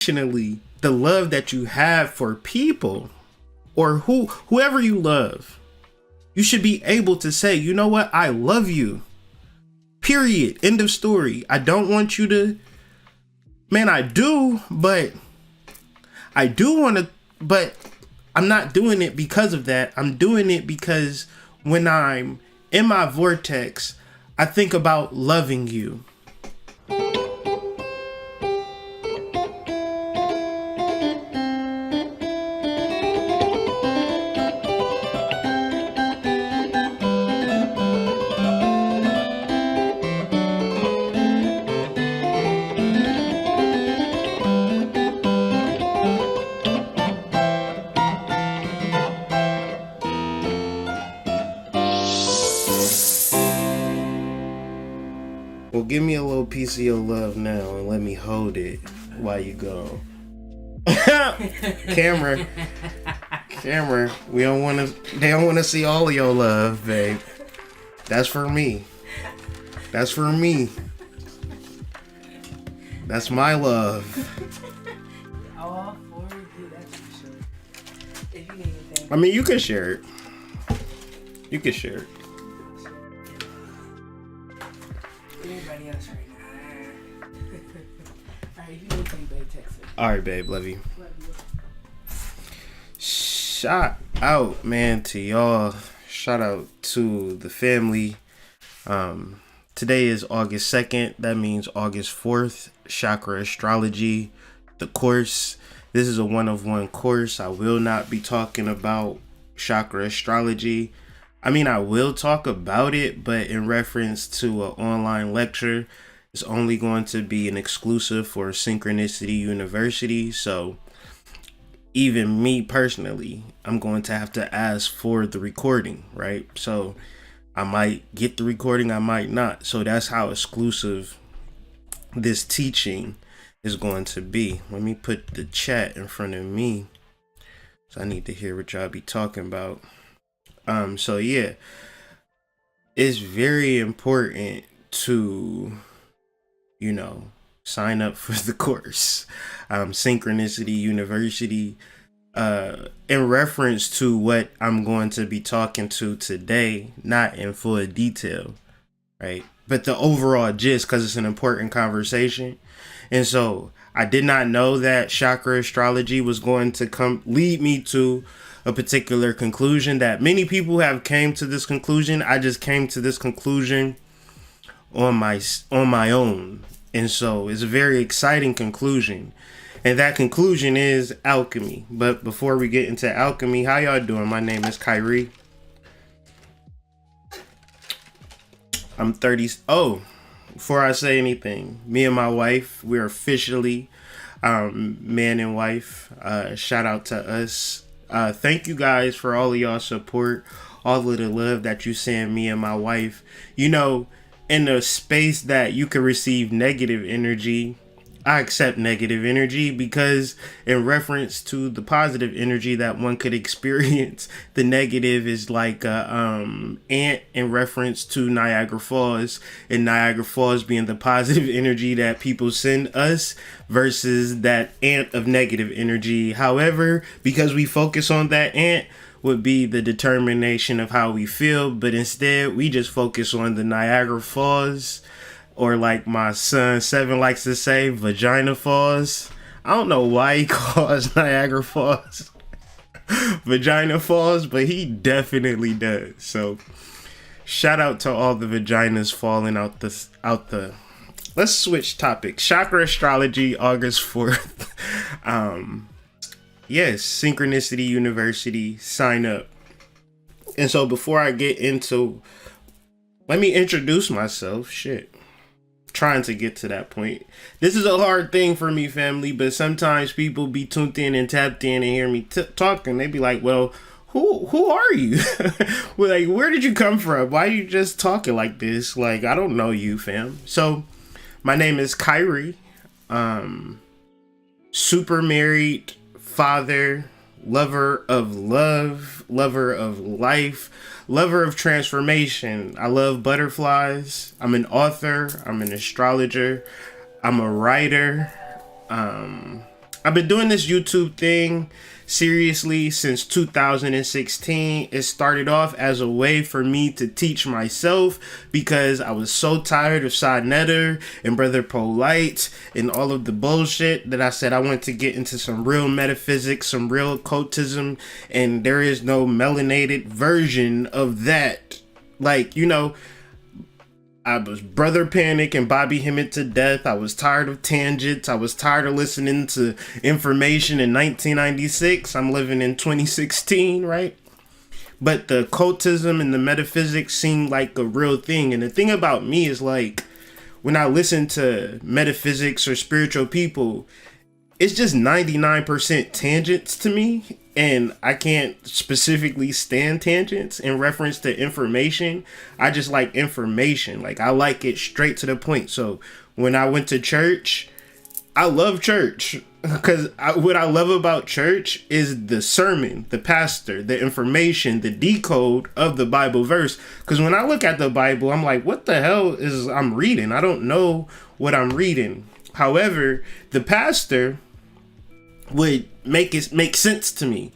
the love that you have for people or whoever you love, you should be able to say, you know what, I love you. Period. End of story. I don't want you to, man, I do want to, but I'm not doing it because of that. I'm doing it because when I'm in my vortex, I think about loving you. Well, give me a little piece of your love now and let me hold it while you go. Camera, they don't want to see all of your love, babe. That's for me. That's my love. All for you, that's for sure. If you need anything. I mean, you can share it. Anybody else right now? Alright, if you need anything, babe, text it. Alright, babe, love you. Love you. Shout out, man, to y'all. Shout out to the family. Today is August 2nd. That means August 4th. ChakrAstrology, the course. This is a one-of-one course. I will not be talking about ChakrAstrology. I mean, I will talk about it, but in reference to an online lecture, it's only going to be an exclusive for Synchronicity University. So even me personally, I'm going to have to ask for the recording, right? So I might get the recording, I might not. So that's how exclusive this teaching is going to be. Let me put the chat in front of me, so I need to hear what y'all be talking about. So yeah, it's very important to, sign up for the course, Synchronicity University, in reference to what I'm going to be talking to today, not in full detail, right? But the overall gist, because it's an important conversation. And so I did not know that ChakrAstrology was going to lead me to a particular conclusion that many people have came to this conclusion. I just came to this conclusion on my own. And so it's a very exciting conclusion. And that conclusion is alchemy. But before we get into alchemy, how y'all doing? My name is Kyrie. I'm 30. Oh, before I say anything, me and my wife, we're officially man and wife. Shout out to us. Thank you guys for all of y'all support, all of the love that you send me and my wife. In a space that you can receive negative energy, I accept negative energy, because in reference to the positive energy that one could experience, the negative is like ant in reference to Niagara Falls, and Niagara Falls being the positive energy that people send us versus that ant of negative energy. However, because we focus on that ant would be the determination of how we feel, but instead we just focus on the Niagara Falls, or like my son Seven likes to say, vagina falls. I don't know why he calls Niagara Falls vagina falls, but he definitely does. So shout out to all the vaginas falling out the. Let's switch topics. ChakrAstrology, August 4th. Yes, Synchronicity University, sign up. And so before I get into, let me introduce myself. Trying to get to that point. This is a hard thing for me, family, but sometimes people be tuned in and tapped in and hear me talking. They be like, well, who are you? Like, where did you come from? Why are you just talking like this? Like, I don't know you, fam. So my name is Kyrie. Super married, father, lover of love, lover of life, lover of transformation. I love butterflies. I'm an author. I'm an astrologer. I'm a writer. I've been doing this YouTube thing seriously since 2016. It started off as a way for me to teach myself because I was so tired of Sonetta and Brother Polite and all of the bullshit that I said I wanted to get into some real metaphysics, some real occultism, and there is no melanated version of that. Like, you know, I was Brother Panic and Bobby Hemmett to death. I was tired of tangents. I was tired of listening to information in 1996. I'm living in 2016, right? But the occultism and the metaphysics seemed like a real thing. And the thing about me is, like, when I listen to metaphysics or spiritual people, it's just 99% tangents to me. And I can't specifically stand tangents in reference to information. I just like information. Like, I like it straight to the point. So when I went to church, I love church because what I love about church is the sermon, the pastor, the information, the decode of the Bible verse. Because when I look at the Bible, I'm like, what the hell is I'm reading? I don't know what I'm reading. However, the pastor would make sense to me,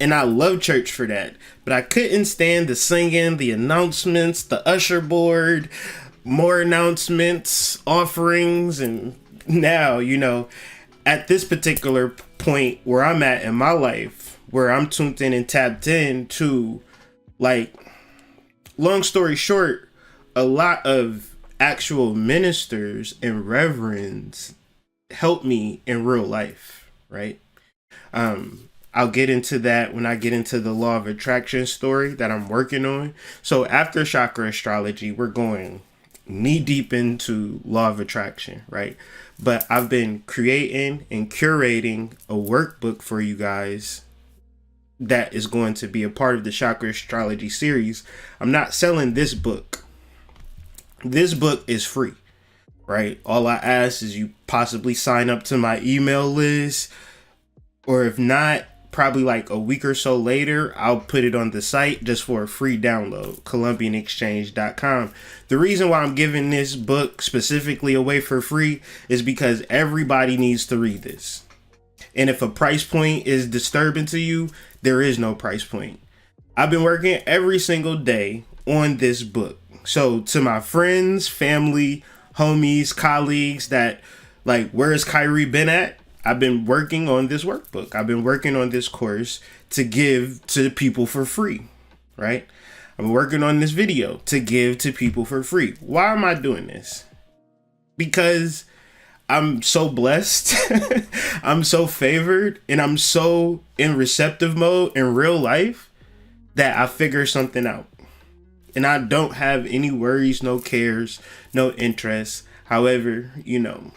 and I love church for that. But I couldn't stand the singing, the announcements, the usher board, more announcements, offerings. And now, you know, at this particular point where I'm at in my life, where I'm tuned in and tapped in to, like, long story short, a lot of actual ministers and reverends help me in real life, right? I'll get into that when I get into the law of attraction story that I'm working on. So after ChakrAstrology, we're going knee deep into law of attraction, right? But I've been creating and curating a workbook for you guys that is going to be a part of the ChakrAstrology series. I'm not selling this book. This book is free, right? All I ask is you possibly sign up to my email list, or if not, probably like a week or so later, I'll put it on the site just for a free download, columbianexchange.com. The reason why I'm giving this book specifically away for free is because everybody needs to read this. And if a price point is disturbing to you, there is no price point. I've been working every single day on this book. So to my friends, family, homies, colleagues that like, where's Kyrie been at? I've been working on this workbook. I've been working on this course to give to people for free, right? I'm working on this video to give to people for free. Why am I doing this? Because I'm so blessed. I'm so favored, and I'm so in receptive mode in real life that I figure something out. And I don't have any worries, no cares, no interest. However, you know,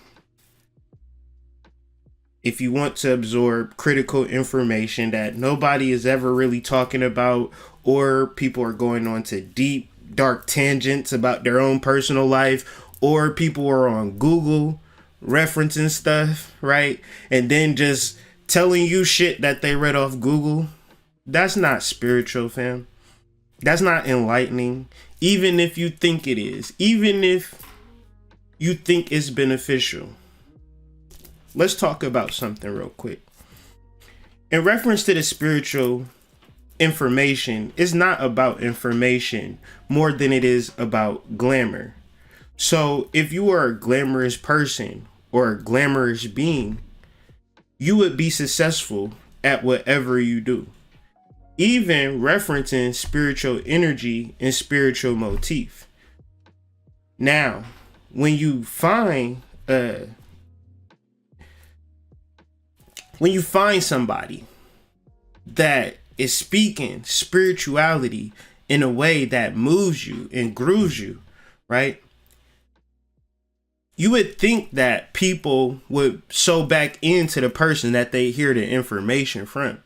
if you want to absorb critical information that nobody is ever really talking about, or people are going on to deep, dark tangents about their own personal life, or people are on Google referencing stuff, right? And then just telling you shit that they read off Google, that's not spiritual, fam. That's not enlightening. Even if you think it is, even if you think it's beneficial. Let's talk about something real quick. In reference to the spiritual information, it's not about information more than it is about glamour. So if you are a glamorous person or a glamorous being, you would be successful at whatever you do. Even referencing spiritual energy and spiritual motif. Now, when you find somebody that is speaking spirituality in a way that moves you and grooves you, right? You would think that people would sew back into the person that they hear the information from.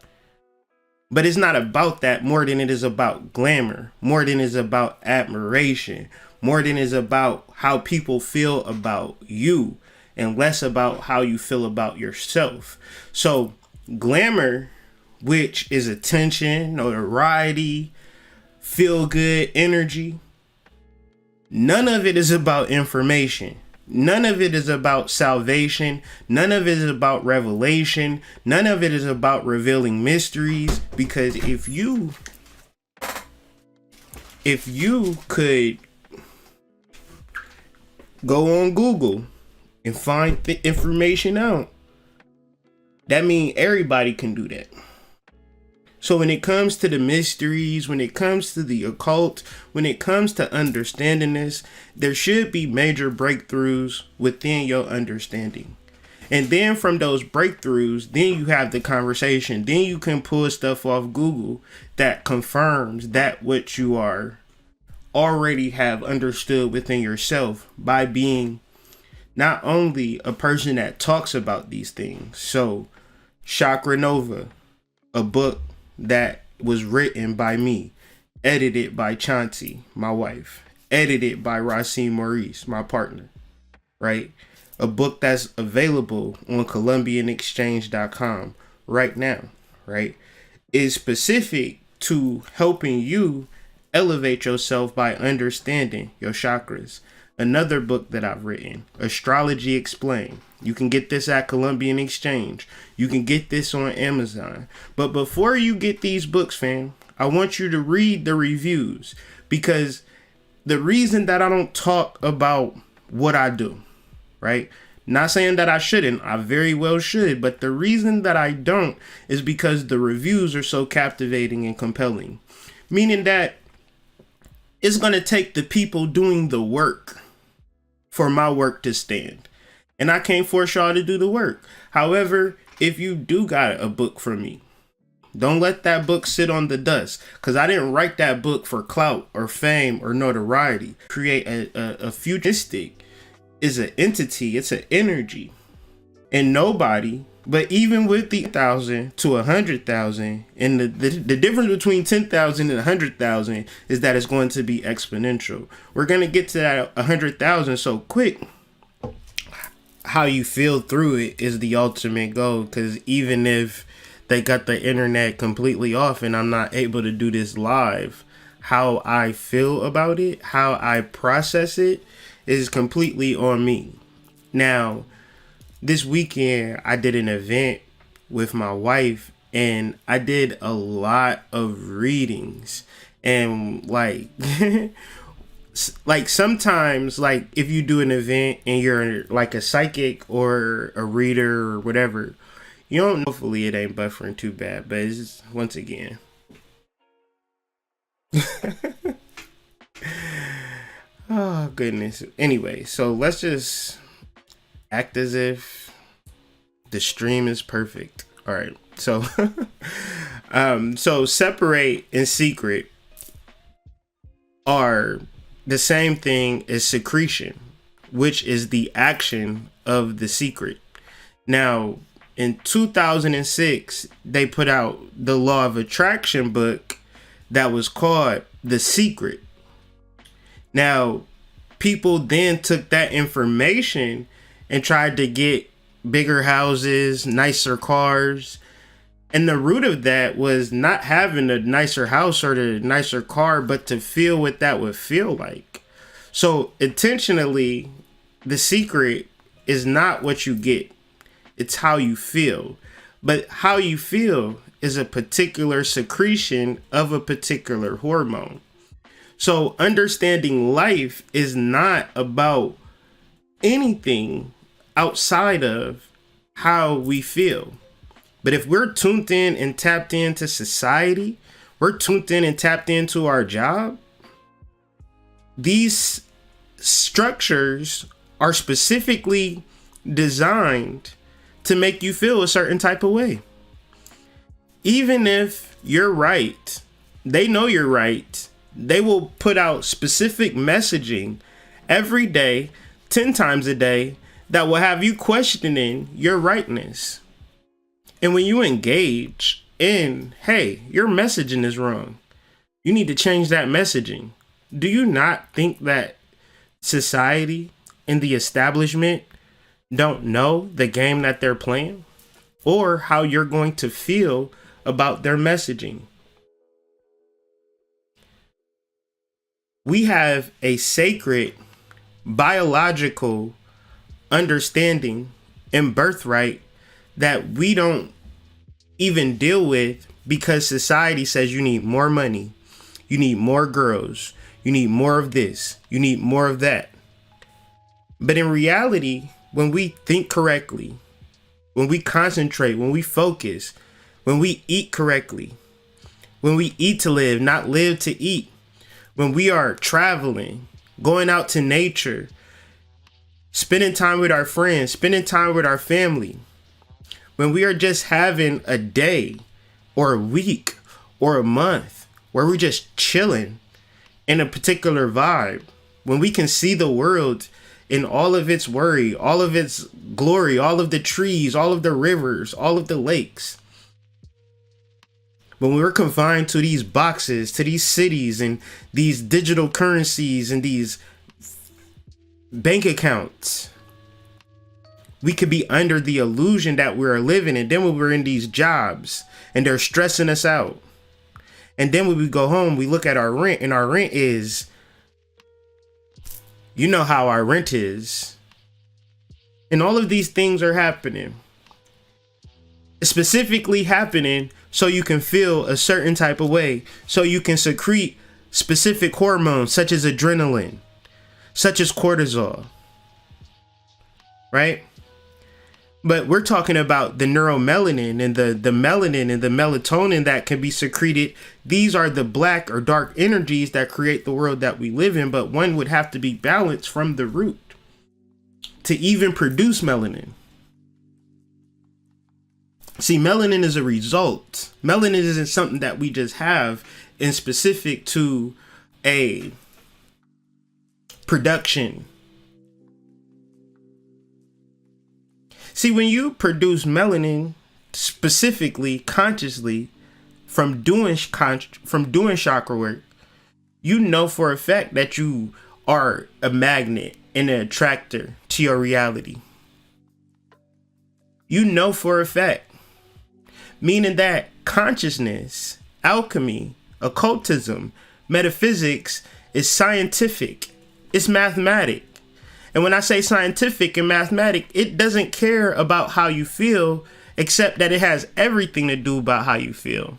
But it's not about that more than it is about glamour, more than it is about admiration, more than it is about how people feel about you, and less about how you feel about yourself. So glamour, which is attention, notoriety, feel good energy, none of it is about information. None of it is about salvation. None of it is about revelation. None of it is about revealing mysteries. Because if you could go on Google and find the information out, that means everybody can do that. So when it comes to the mysteries, when it comes to the occult, when it comes to understanding this, there should be major breakthroughs within your understanding. And then from those breakthroughs, then you have the conversation. Then you can pull stuff off Google that confirms that what you are already have understood within yourself by being not only a person that talks about these things. So Chakra Nova, a book that was written by me, edited by Chauncey, my wife, edited by Racine Maurice, my partner, right? A book that's available on ColumbianExchange.com right now, right? Is specific to helping you elevate yourself by understanding your chakras. Another book that I've written, Astrology Explained. You can get this at Columbian Exchange. You can get this on Amazon. But before you get these books, fam, I want you to read the reviews, because the reason that I don't talk about what I do, right? Not saying that I shouldn't, I very well should, but the reason that I don't is because the reviews are so captivating and compelling. Meaning that it's going to take the people doing the work for my work to stand. And I can't force y'all to do the work. However, if you do got a book from me, don't let that book sit on the dust, because I didn't write that book for clout or fame or notoriety. Create a futuristic is an entity, it's an energy. And nobody, but even with the 1,000 to 100,000, and the difference between 10,000 and 100,000 is that it's going to be exponential. We're going to get to that 100,000 so quick. How you feel through it is the ultimate goal, because even if they got the internet completely off and I'm not able to do this live, how I feel about it, how I process it is completely on me. Now, this weekend I did an event with my wife and I did a lot of readings, and like like sometimes, like if you do an event and you're like a psychic or a reader or whatever, you don't, hopefully it ain't buffering too bad, but it's just, once again. Oh goodness. Anyway, so let's just act as if the stream is perfect. All right. So so separate and secret are the same thing as secretion, which is the action of the secret. Now, in 2006, they put out the Law of Attraction book that was called The Secret. Now, people then took that information and tried to get bigger houses, nicer cars. And the root of that was not having a nicer house or the nicer car, but to feel what that would feel like. So intentionally, the secret is not what you get. It's how you feel. But how you feel is a particular secretion of a particular hormone. So understanding life is not about anything outside of how we feel. But if we're tuned in and tapped into society, we're tuned in and tapped into our job, these structures are specifically designed to make you feel a certain type of way. Even if you're right, they know you're right. They will put out specific messaging every day, 10 times a day, that will have you questioning your rightness. And when you engage in, hey, your messaging is wrong, you need to change that messaging. Do you not think that society and the establishment don't know the game that they're playing, or how you're going to feel about their messaging? We have a sacred biological understanding and birthright that we don't even deal with because society says you need more money, you need more girls, you need more of this, you need more of that. But in reality, when we think correctly, when we concentrate, when we focus, when we eat correctly, when we eat to live, not live to eat, when we are traveling, going out to nature, spending time with our friends, spending time with our family, when we are just having a day or a week or a month where we're just chilling in a particular vibe, when we can see the world in all of its worry, all of its glory, all of the trees, all of the rivers, all of the lakes. When we're confined to these boxes, to these cities and these digital currencies and these bank accounts, we could be under the illusion that we're living. And then when we're in these jobs and they're stressing us out, and then when we go home, we look at our rent, and our rent is, you know how our rent is. And all of these things are happening. Specifically happening so you can feel a certain type of way, so you can secrete specific hormones such as adrenaline, such as cortisol, right? But we're talking about the neuromelanin and the melanin and the melatonin that can be secreted. These are the black or dark energies that create the world that we live in, but one would have to be balanced from the root to even produce melanin. See, melanin is a result. Melanin isn't something that we just have in specific to a production. See, when you produce melanin specifically, consciously, from doing chakra work, you know for a fact that you are a magnet and an attractor to your reality. You know for a fact. Meaning that consciousness, alchemy, occultism, metaphysics is scientific. It's mathematic. And when I say scientific and mathematic, it doesn't care about how you feel, except that it has everything to do about how you feel.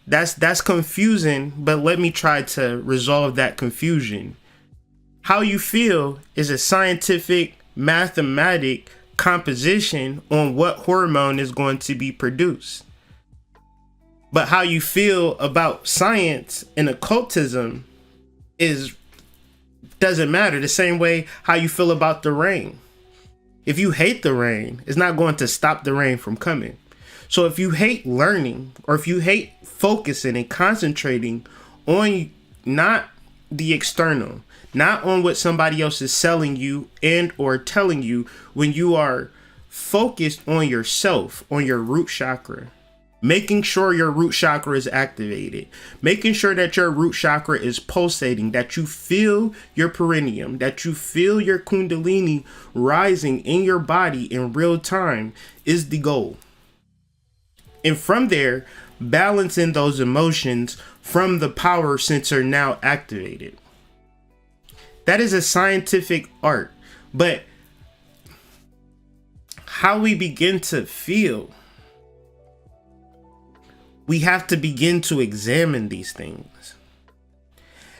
That's confusing, but let me try to resolve that confusion. How you feel is a scientific, mathematic composition on what hormone is going to be produced. But how you feel about science and occultism doesn't matter. The same way how you feel about the rain. If you hate the rain, it's not going to stop the rain from coming. So if you hate learning, or if you hate focusing and concentrating on not the external, not on what somebody else is selling you and or telling you, when you are focused on yourself, on your root chakra, making sure your root chakra is activated, making sure that your root chakra is pulsating, that you feel your perineum, that you feel your kundalini rising in your body in real time is the goal. And from there, balancing those emotions from the power center now activated. That is a scientific art. But how we begin to feel, we have to begin to examine these things.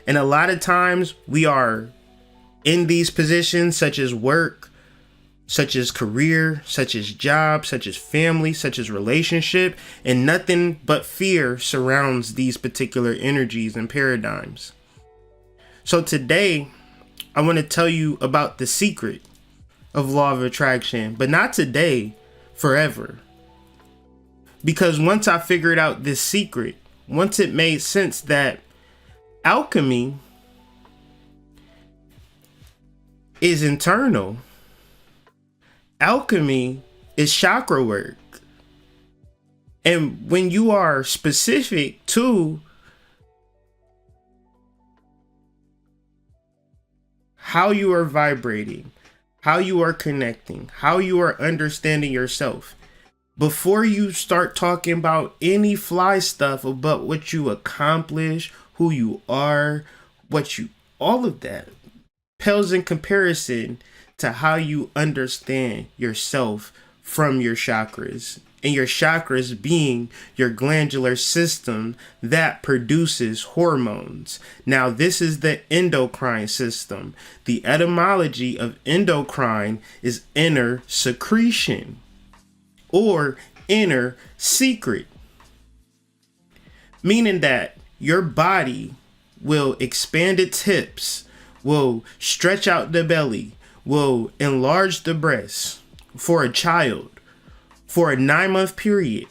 And a lot of times we are in these positions, such as work, such as career, such as job, such as family, such as relationship, and nothing but fear surrounds these particular energies and paradigms. So today, I want to tell you about the secret of law of attraction, but not today, forever. Because once I figured out this secret, once it made sense that alchemy is internal, alchemy is chakra work. And when you are specific to how you are vibrating, how you are connecting, how you are understanding yourself, before you start talking about any fly stuff about what you accomplish, who you are, all of that pales in comparison to how you understand yourself from your chakras. And your chakras being your glandular system that produces hormones. Now, this is the endocrine system. The etymology of endocrine is inner secretion or inner secret, meaning that your body will expand its hips, will stretch out the belly, will enlarge the breasts for a child for a 9-month period.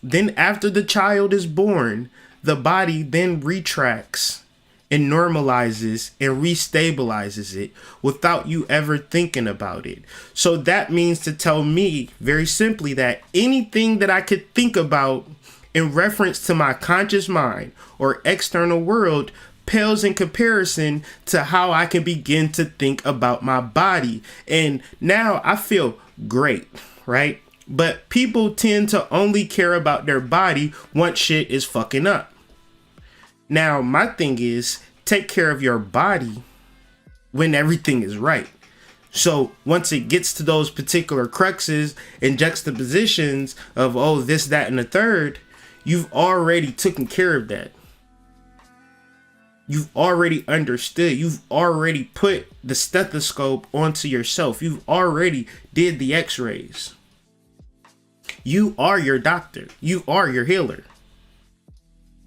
Then after the child is born, the body then retracts and normalizes and restabilizes it without you ever thinking about it. So that means to tell me very simply that anything that I could think about in reference to my conscious mind or external world pales in comparison to how I can begin to think about my body. And now I feel great, right? But people tend to only care about their body once shit is fucking up. Now, my thing is, take care of your body when everything is right. So once it gets to those particular cruxes and juxtapositions of, oh, this, that, and the third, you've already taken care of that. You've already understood. You've already put the stethoscope onto yourself. You've already did the x-rays. You are your doctor. You are your healer.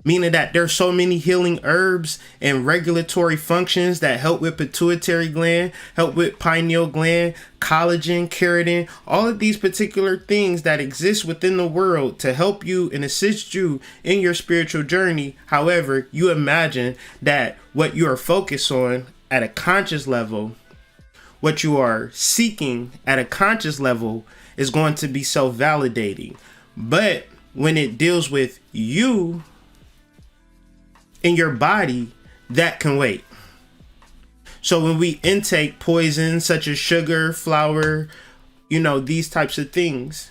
Meaning that there's so many healing herbs and regulatory functions that help with pituitary gland, help with pineal gland, collagen, keratin, all of these particular things that exist within the world to help you and assist you in your spiritual journey. However, you imagine that what you are focused on at a conscious level, what you are seeking at a conscious level, is going to be self-validating. But when it deals with you in your body, that can wait. So when we intake poisons such as sugar, flour, these types of things,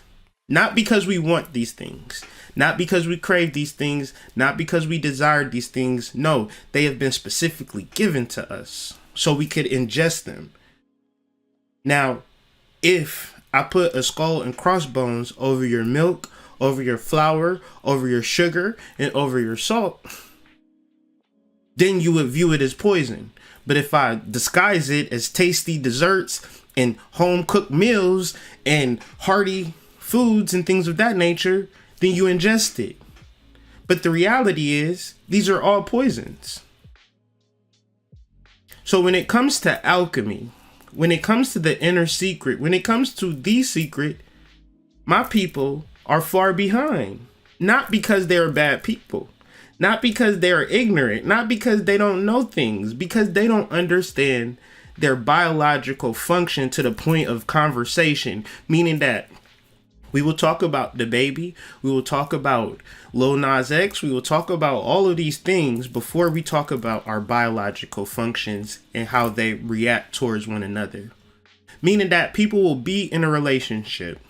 not because we want these things, not because we crave these things, not because we desire these things. No, they have been specifically given to us so we could ingest them. Now, if I put a skull and crossbones over your milk, over your flour, over your sugar, and over your salt, then you would view it as poison. But if I disguise it as tasty desserts and home cooked meals and hearty foods and things of that nature, then you ingest it. But the reality is, these are all poisons. So when it comes to alchemy, when it comes to the inner secret, when it comes to the secret, my people are far behind. Not because they're bad people. Not because they're ignorant. Not because they don't know things. Because they don't understand their biological function to the point of conversation. Meaning that we will talk about the baby. We will talk about Lil Nas X. We will talk about all of these things before we talk about our biological functions and how they react towards one another. Meaning that people will be in a relationship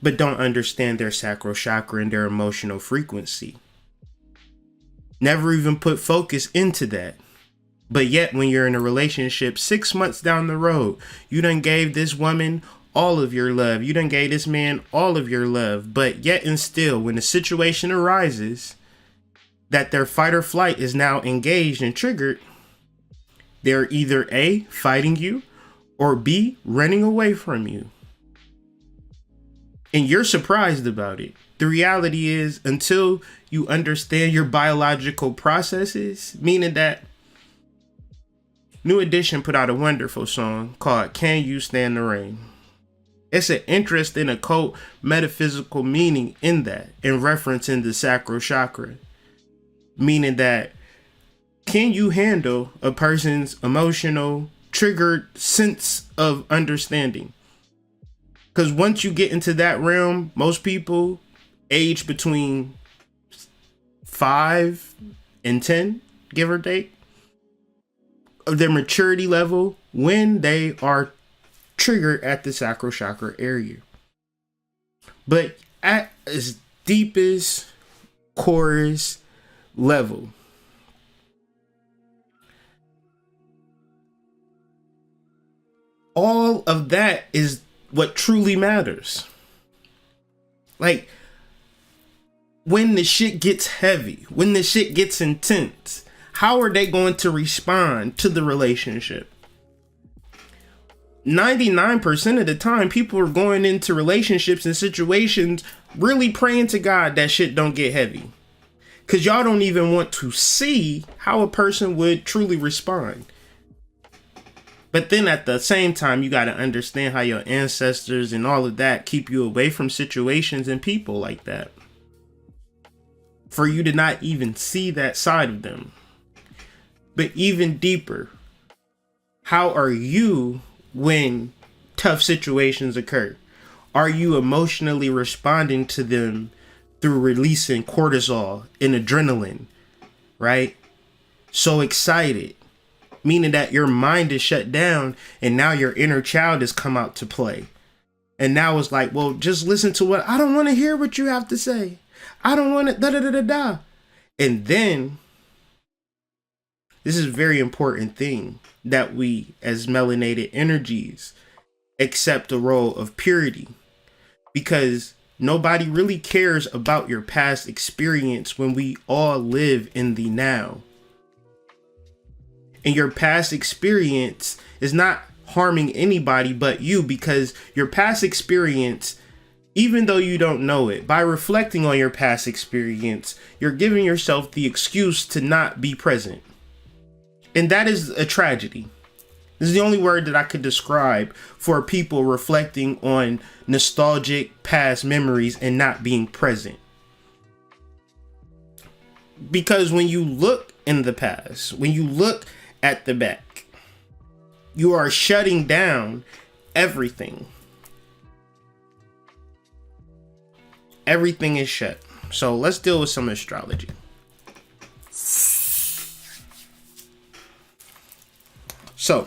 but don't understand their sacral chakra and their emotional frequency. Never even put focus into that. But yet when you're in a relationship 6 months down the road, you done gave this woman all of your love. You done gave this man all of your love. But yet and still, when the situation arises that their fight or flight is now engaged and triggered, they're either A, fighting you, or B, running away from you. And you're surprised about it. The reality is, until you understand your biological processes, meaning that New Edition put out a wonderful song called Can You Stand the Rain? It's an interest in occult metaphysical meaning in that, in reference in the sacral chakra. Meaning that, can you handle a person's emotional, triggered sense of understanding? Because once you get into that realm, most people age between 5 and 10, give or take, of their maturity level when they are triggered at the sacral chakra area. But at its deepest, corest level, All of that is what truly matters. Like, when the shit gets heavy, when the shit gets intense, how are they going to respond to the relationship? 99% of the time, people are going into relationships and situations really praying to God that shit don't get heavy. Because y'all don't even want to see how a person would truly respond. But then at the same time, you got to understand how your ancestors and all of that keep you away from situations and people like that, for you to not even see that side of them. But even deeper, how are you when tough situations occur? Are you emotionally responding to them through releasing cortisol and adrenaline, right? So excited, meaning that your mind is shut down and now your inner child has come out to play. And now it's like, well, just listen to what I don't want to hear what you have to say. I don't want to da da da da da. And then this is a very important thing, that we as melanated energies accept the role of purity, because nobody really cares about your past experience when we all live in the now. And your past experience is not harming anybody but you, because your past experience, even though you don't know it, by reflecting on your past experience, you're giving yourself the excuse to not be present. And that is a tragedy. This is the only word that I could describe for people reflecting on nostalgic past memories and not being present. Because when you look in the past, when you look at the back, you are shutting down everything. Everything is shut. So let's deal with some astrology. So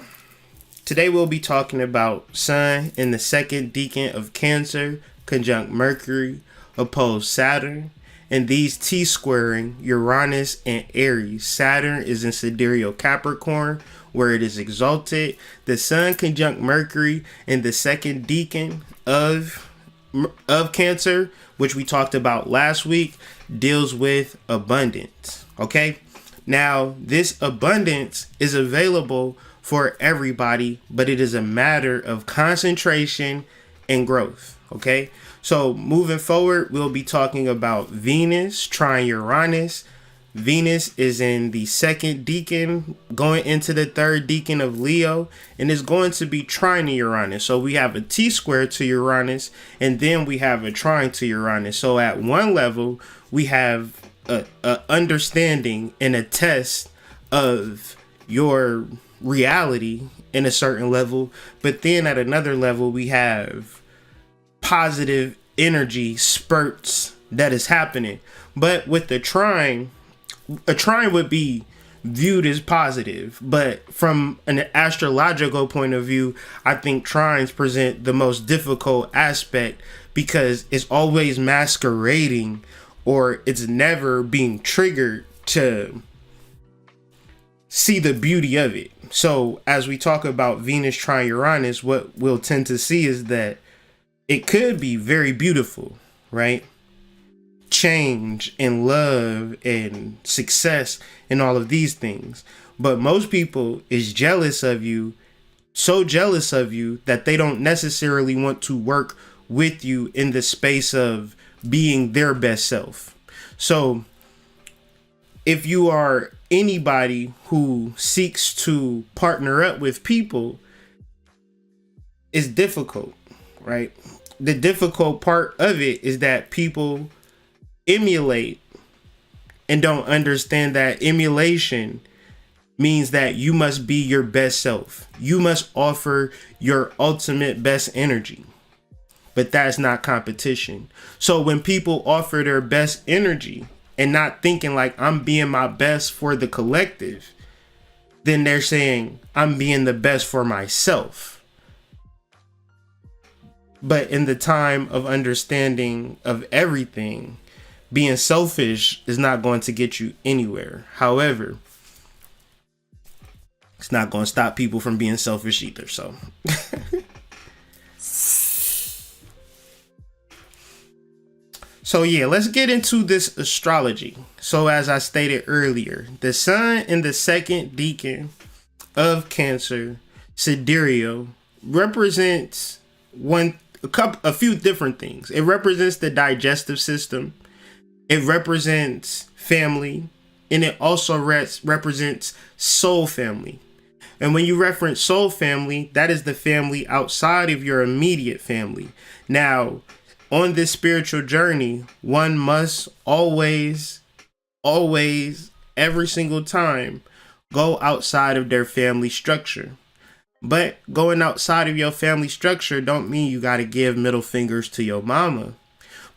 today we'll be talking about Sun in the second decan of Cancer, conjunct Mercury, opposed Saturn, and these T-squaring Uranus and Aries. Saturn is in sidereal Capricorn, where it is exalted. The Sun conjunct Mercury in the second decan of Cancer, which we talked about last week, deals with abundance. Okay, now this abundance is available for everybody, but it is a matter of concentration and growth. Okay, so moving forward, we'll be talking about Venus trine Uranus. Venus is in the second decan, going into the third decan of Leo, and is going to be trine Uranus. So we have a T-square to Uranus, and then we have a trine to Uranus. So at one level, we have a understanding and a test of your reality in a certain level, but then at another level we have positive energy spurts that is happening. But with the trine, a trine would be viewed as positive, but from an astrological point of view, I think trines present the most difficult aspect, because it's always masquerading, or it's never being triggered to see the beauty of it. So as we talk about Venus trine Uranus, what we'll tend to see is that it could be very beautiful, right? Change and love and success and all of these things. But most people is jealous of you, so jealous of you that they don't necessarily want to work with you in the space of being their best self. So if you are anybody who seeks to partner up with people, it's difficult, right? The difficult part of it is that people emulate and don't understand that emulation means that you must be your best self. You must offer your ultimate best energy. But that's not competition. So when people offer their best energy and not thinking like, I'm being my best for the collective, then they're saying I'm being the best for myself. But in the time of understanding of everything, being selfish is not going to get you anywhere. However, it's not going to stop people from being selfish either. So So yeah, let's get into this astrology. So as I stated earlier, the sun in the second decan of Cancer, sidereal, represents a few different things. It represents the digestive system. It represents family, and it also represents soul family. And when you reference soul family, that is the family outside of your immediate family. Now, on this spiritual journey, one must always, every single time, go outside of their family structure. But going outside of your family structure don't mean you got to give middle fingers to your mama.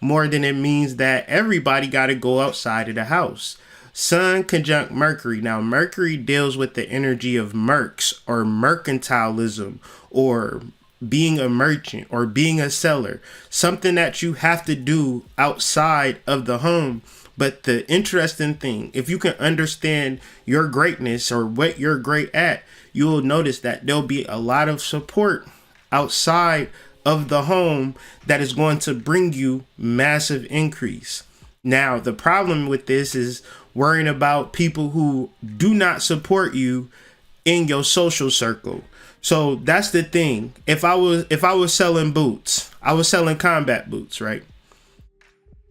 More than it means that everybody got to go outside of the house. Sun conjunct Mercury. Now, Mercury deals with the energy of mercs or mercantilism or being a merchant or being a seller. Something that you have to do outside of the home. But the interesting thing, if you can understand your greatness or what you're great at, you'll notice that there'll be a lot of support outside of the home that is going to bring you massive increase. Now, the problem with this is worrying about people who do not support you in your social circle. So that's the thing. If I was selling boots, I was selling combat boots, right?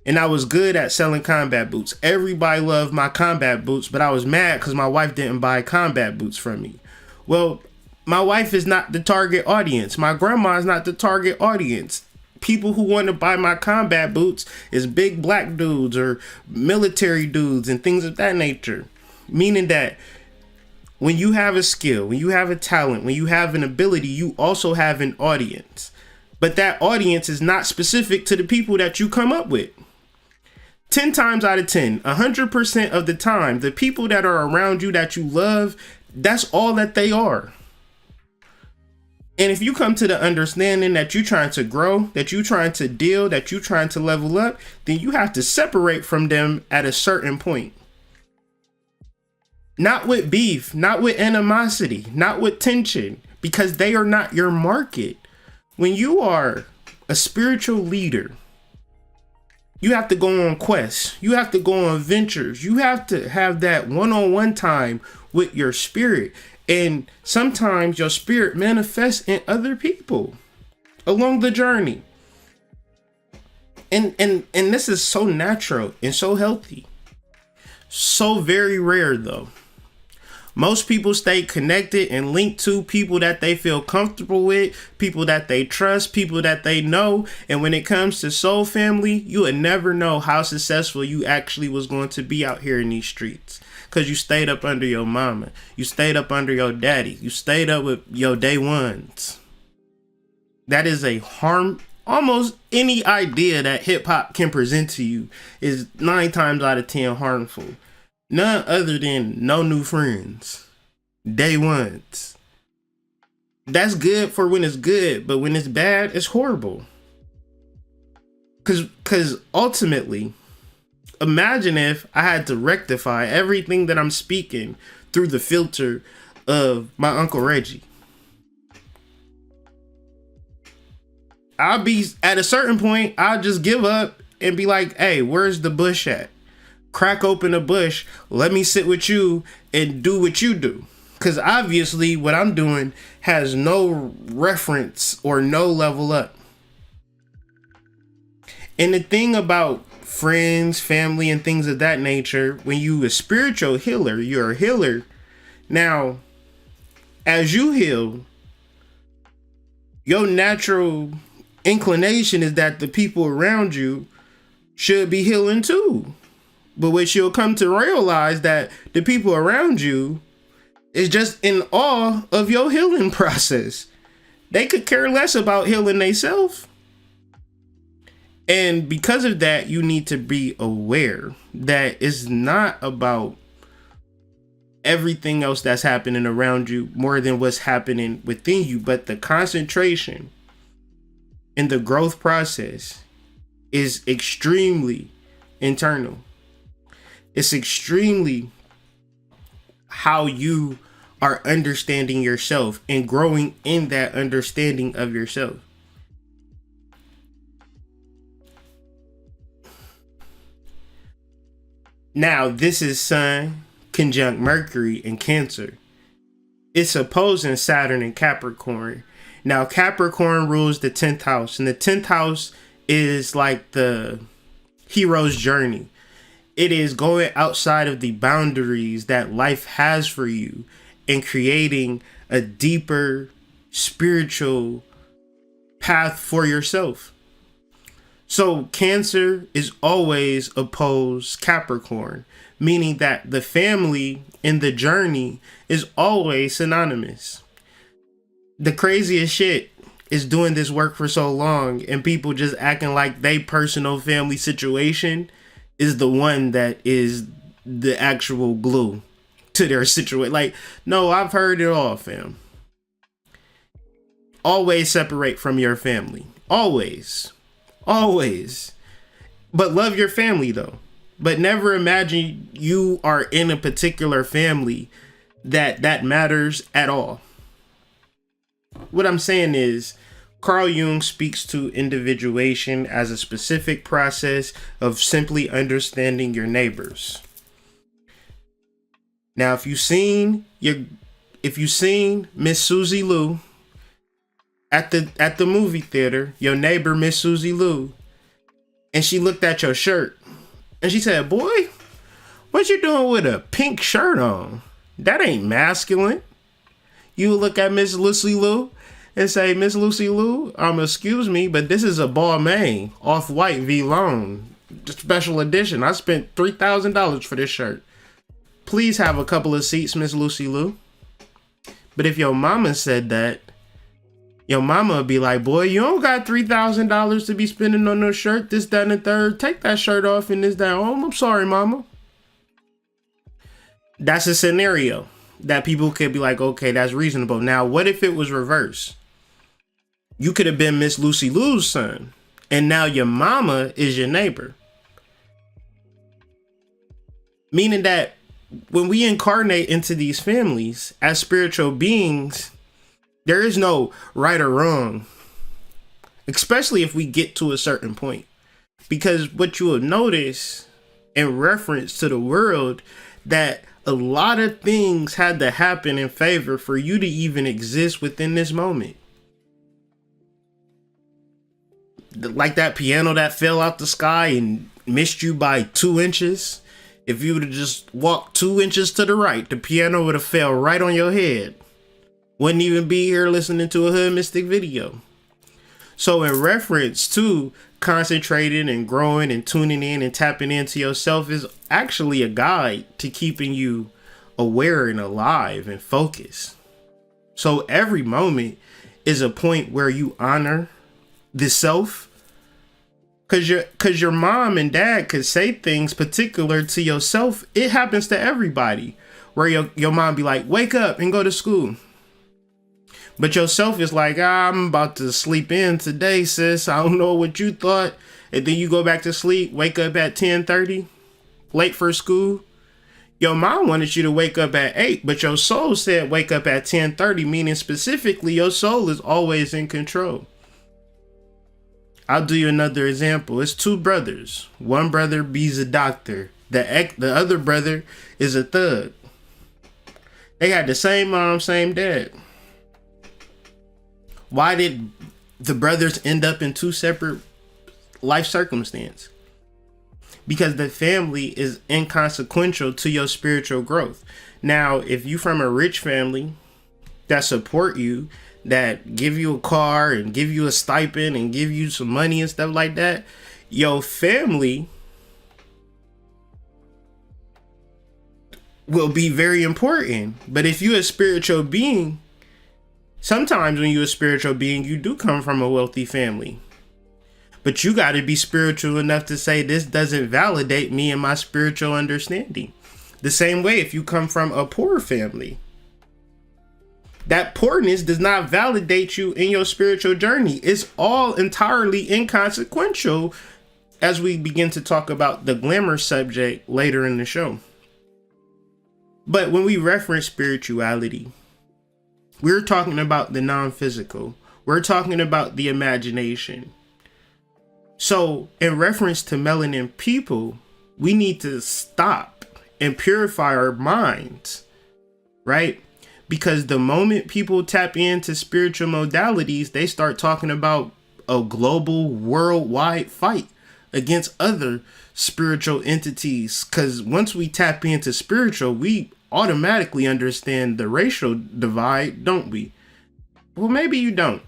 And I was good at selling combat boots. Everybody loved my combat boots, but I was mad because my wife didn't buy combat boots from me. Well, my wife is not the target audience. My grandma is not the target audience. People who want to buy my combat boots is big black dudes or military dudes and things of that nature. Meaning that when you have a skill, when you have a talent, when you have an ability, you also have an audience. But that audience is not specific to the people that you come up with. 10 times out of 10, 100% of the time, the people that are around you that you love, that's all that they are. And if you come to the understanding that you're trying to grow, that you're trying to deal, that you're trying to level up, then you have to separate from them at a certain point. Not with beef, not with animosity, not with tension, because they are not your market. When you are a spiritual leader, you have to go on quests. You have to go on ventures. You have to have that one-on-one time with your spirit. And sometimes your spirit manifests in other people along the journey. And this is so natural and so healthy. So very rare though. Most people stay connected and linked to people that they feel comfortable with, people that they trust, people that they know. And when it comes to soul family, you would never know how successful you actually was going to be out here in these streets. Because you stayed up under your mama. You stayed up under your daddy. You stayed up with your day ones. That is a harm. Almost any idea that hip hop can present to you is 9 times out of 10 harmful. None other than no new friends. Day ones. That's good for when it's good, but when it's bad, it's horrible. Cause ultimately, imagine if I had to rectify everything that I'm speaking through the filter of my Uncle Reggie. I'll be at a certain point, I'll just give up and be like, hey, where's the bush at? Crack open a bush, let me sit with you and do what you do. Because obviously what I'm doing has no reference or no level up. And the thing about friends, family, and things of that nature, when you a spiritual healer, you're a healer. Now, as you heal, your natural inclination is that the people around you should be healing too. But what you'll come to realize that the people around you is just in awe of your healing process. They could care less about healing themselves. And because of that, you need to be aware that it's not about everything else that's happening around you more than what's happening within you, but the concentration in the growth process is extremely internal. It's extremely how you are understanding yourself and growing in that understanding of yourself. Now, this is Sun conjunct Mercury in Cancer. It's opposing Saturn in Capricorn. Now, Capricorn rules the 10th house, and the 10th house is like the hero's journey. It is going outside of the boundaries that life has for you and creating a deeper spiritual path for yourself. So Cancer is always opposed Capricorn, meaning that the family in the journey is always synonymous. The craziest shit is doing this work for so long and people just acting like they personal family situation is the one that is the actual glue to their situation. Like, no, I've heard it all, fam. Always separate from your family. Always. Always. But love your family, though. But never imagine you are in a particular family that matters at all. What I'm saying is, Carl Jung speaks to individuation as a specific process of simply understanding your neighbors. Now, if you've seen Miss Susie Lou at the movie theater, your neighbor Miss Susie Lou, and she looked at your shirt and she said, "Boy, what you doing with a pink shirt on? That ain't masculine." You look at Miss Lucy Lou and say, "Miss Lucy Lou, excuse me, but this is a Balmain off-white V-Lone special edition. I spent $3,000 for this shirt. Please have a couple of seats, Miss Lucy Lou." But if your mama said that, your mama would be like, "Boy, you don't got $3,000 to be spending on no shirt, this, that, and the third. Take that shirt off and this, that." "Oh, I'm sorry, mama." That's a scenario that people could be like, okay, that's reasonable. Now, what if it was reverse? You could have been Miss Lucy Lou's son, and now your mama is your neighbor. Meaning that when we incarnate into these families as spiritual beings, there is no right or wrong, especially if we get to a certain point. Because what you will notice in reference to the world, that a lot of things had to happen in favor for you to even exist within this moment. Like that piano that fell out the sky and missed you by 2 inches. If you would have just walked 2 inches to the right, the piano would have fell right on your head. Wouldn't even be here listening to a Hood Mystic video. So in reference to concentrating and growing and tuning in and tapping into yourself is actually a guide to keeping you aware and alive and focused. So every moment is a point where you honor the self. Cause your mom and dad could say things particular to yourself. It happens to everybody, where your mom be like, "Wake up and go to school." But yourself is like, "I'm about to sleep in today, sis. I don't know what you thought." And then you go back to sleep, wake up at 10:30, late for school. Your mom wanted you to wake up at 8, but your soul said wake up at 10:30, meaning specifically your soul is always in control. I'll do you another example. It's 2 brothers. One brother be's a doctor. The other brother is a thug. They had the same mom, same dad. Why did the brothers end up in 2 separate life circumstances? Because the family is inconsequential to your spiritual growth. Now, if you from a rich family that support you, that give you a car and give you a stipend and give you some money and stuff like that, your family will be very important. But if you're a spiritual being, sometimes when you're a spiritual being, you do come from a wealthy family. But you got to be spiritual enough to say, this doesn't validate me and my spiritual understanding. The same way if you come from a poor family, that poorness does not validate you in your spiritual journey. It's all entirely inconsequential as we begin to talk about the glamour subject later in the show. But when we reference spirituality, we're talking about the non-physical. We're talking about the imagination. So in reference to melanin people, We need to stop and purify our minds, right? Because the moment people tap into spiritual modalities, they start talking about a global, worldwide fight against other spiritual entities. Because once we tap into spiritual, we automatically understand the racial divide, don't we? Well, maybe you don't.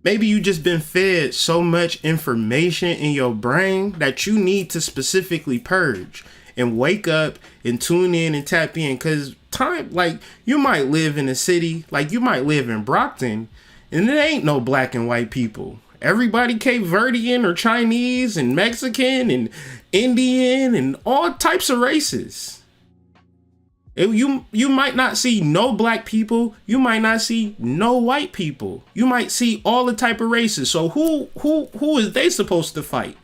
Maybe you just been fed so much information in your brain that you need to specifically purge and wake up and tune in and tap in. Because time, like, you might live in a city, like you might live in Brockton, and there ain't no black and white people. Everybody Cape Verdean or Chinese and Mexican and Indian and all types of races. You might not see no black people. You might not see no white people. You might see all the type of races. So who is they supposed to fight?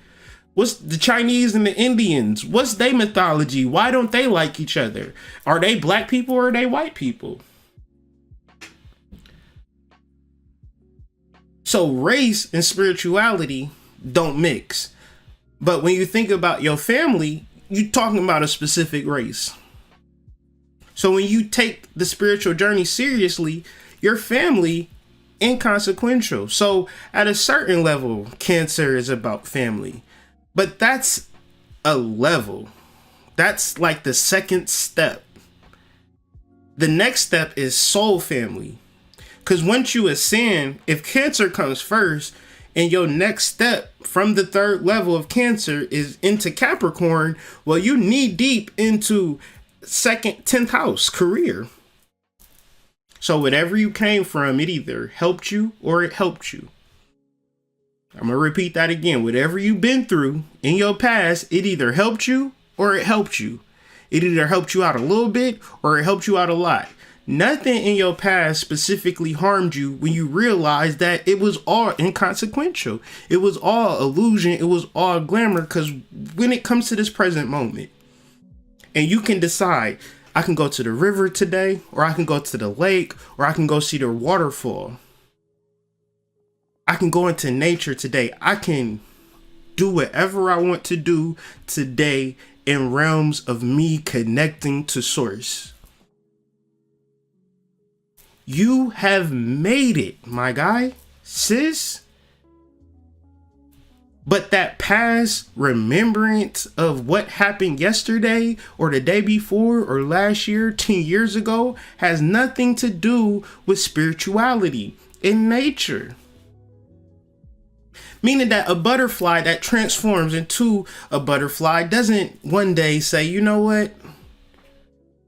What's the Chinese and the Indians? What's their mythology? Why don't they like each other? Are they black people or are they white people? So race and spirituality don't mix. But when you think about your family, you're talking about a specific race. So when you take the spiritual journey seriously, your family inconsequential. So at a certain level, Cancer is about family. But that's a level. That's like the second step. The next step is soul family. Because once you ascend, if Cancer comes first, and your next step from the third level of Cancer is into Capricorn, well, you knee deep into second 10th house career. So whatever you came from, it either helped you or it helped you. I'm gonna repeat that again. Whatever you've been through in your past, it either helped you or it helped you. It either helped you out a little bit or it helped you out a lot. Nothing in your past specifically harmed you when you realized that it was all inconsequential. It was all illusion. It was all glamour. Because when it comes to this present moment, and you can decide, I can go to the river today, or I can go to the lake, or I can go see the waterfall. I can go into nature today. I can do whatever I want to do today in realms of me connecting to source. You have made it, my guy, sis. But that past remembrance of what happened yesterday or the day before or last year, 10 years ago, has nothing to do with spirituality in nature. Meaning that a butterfly that transforms into a butterfly doesn't one day say, you know what?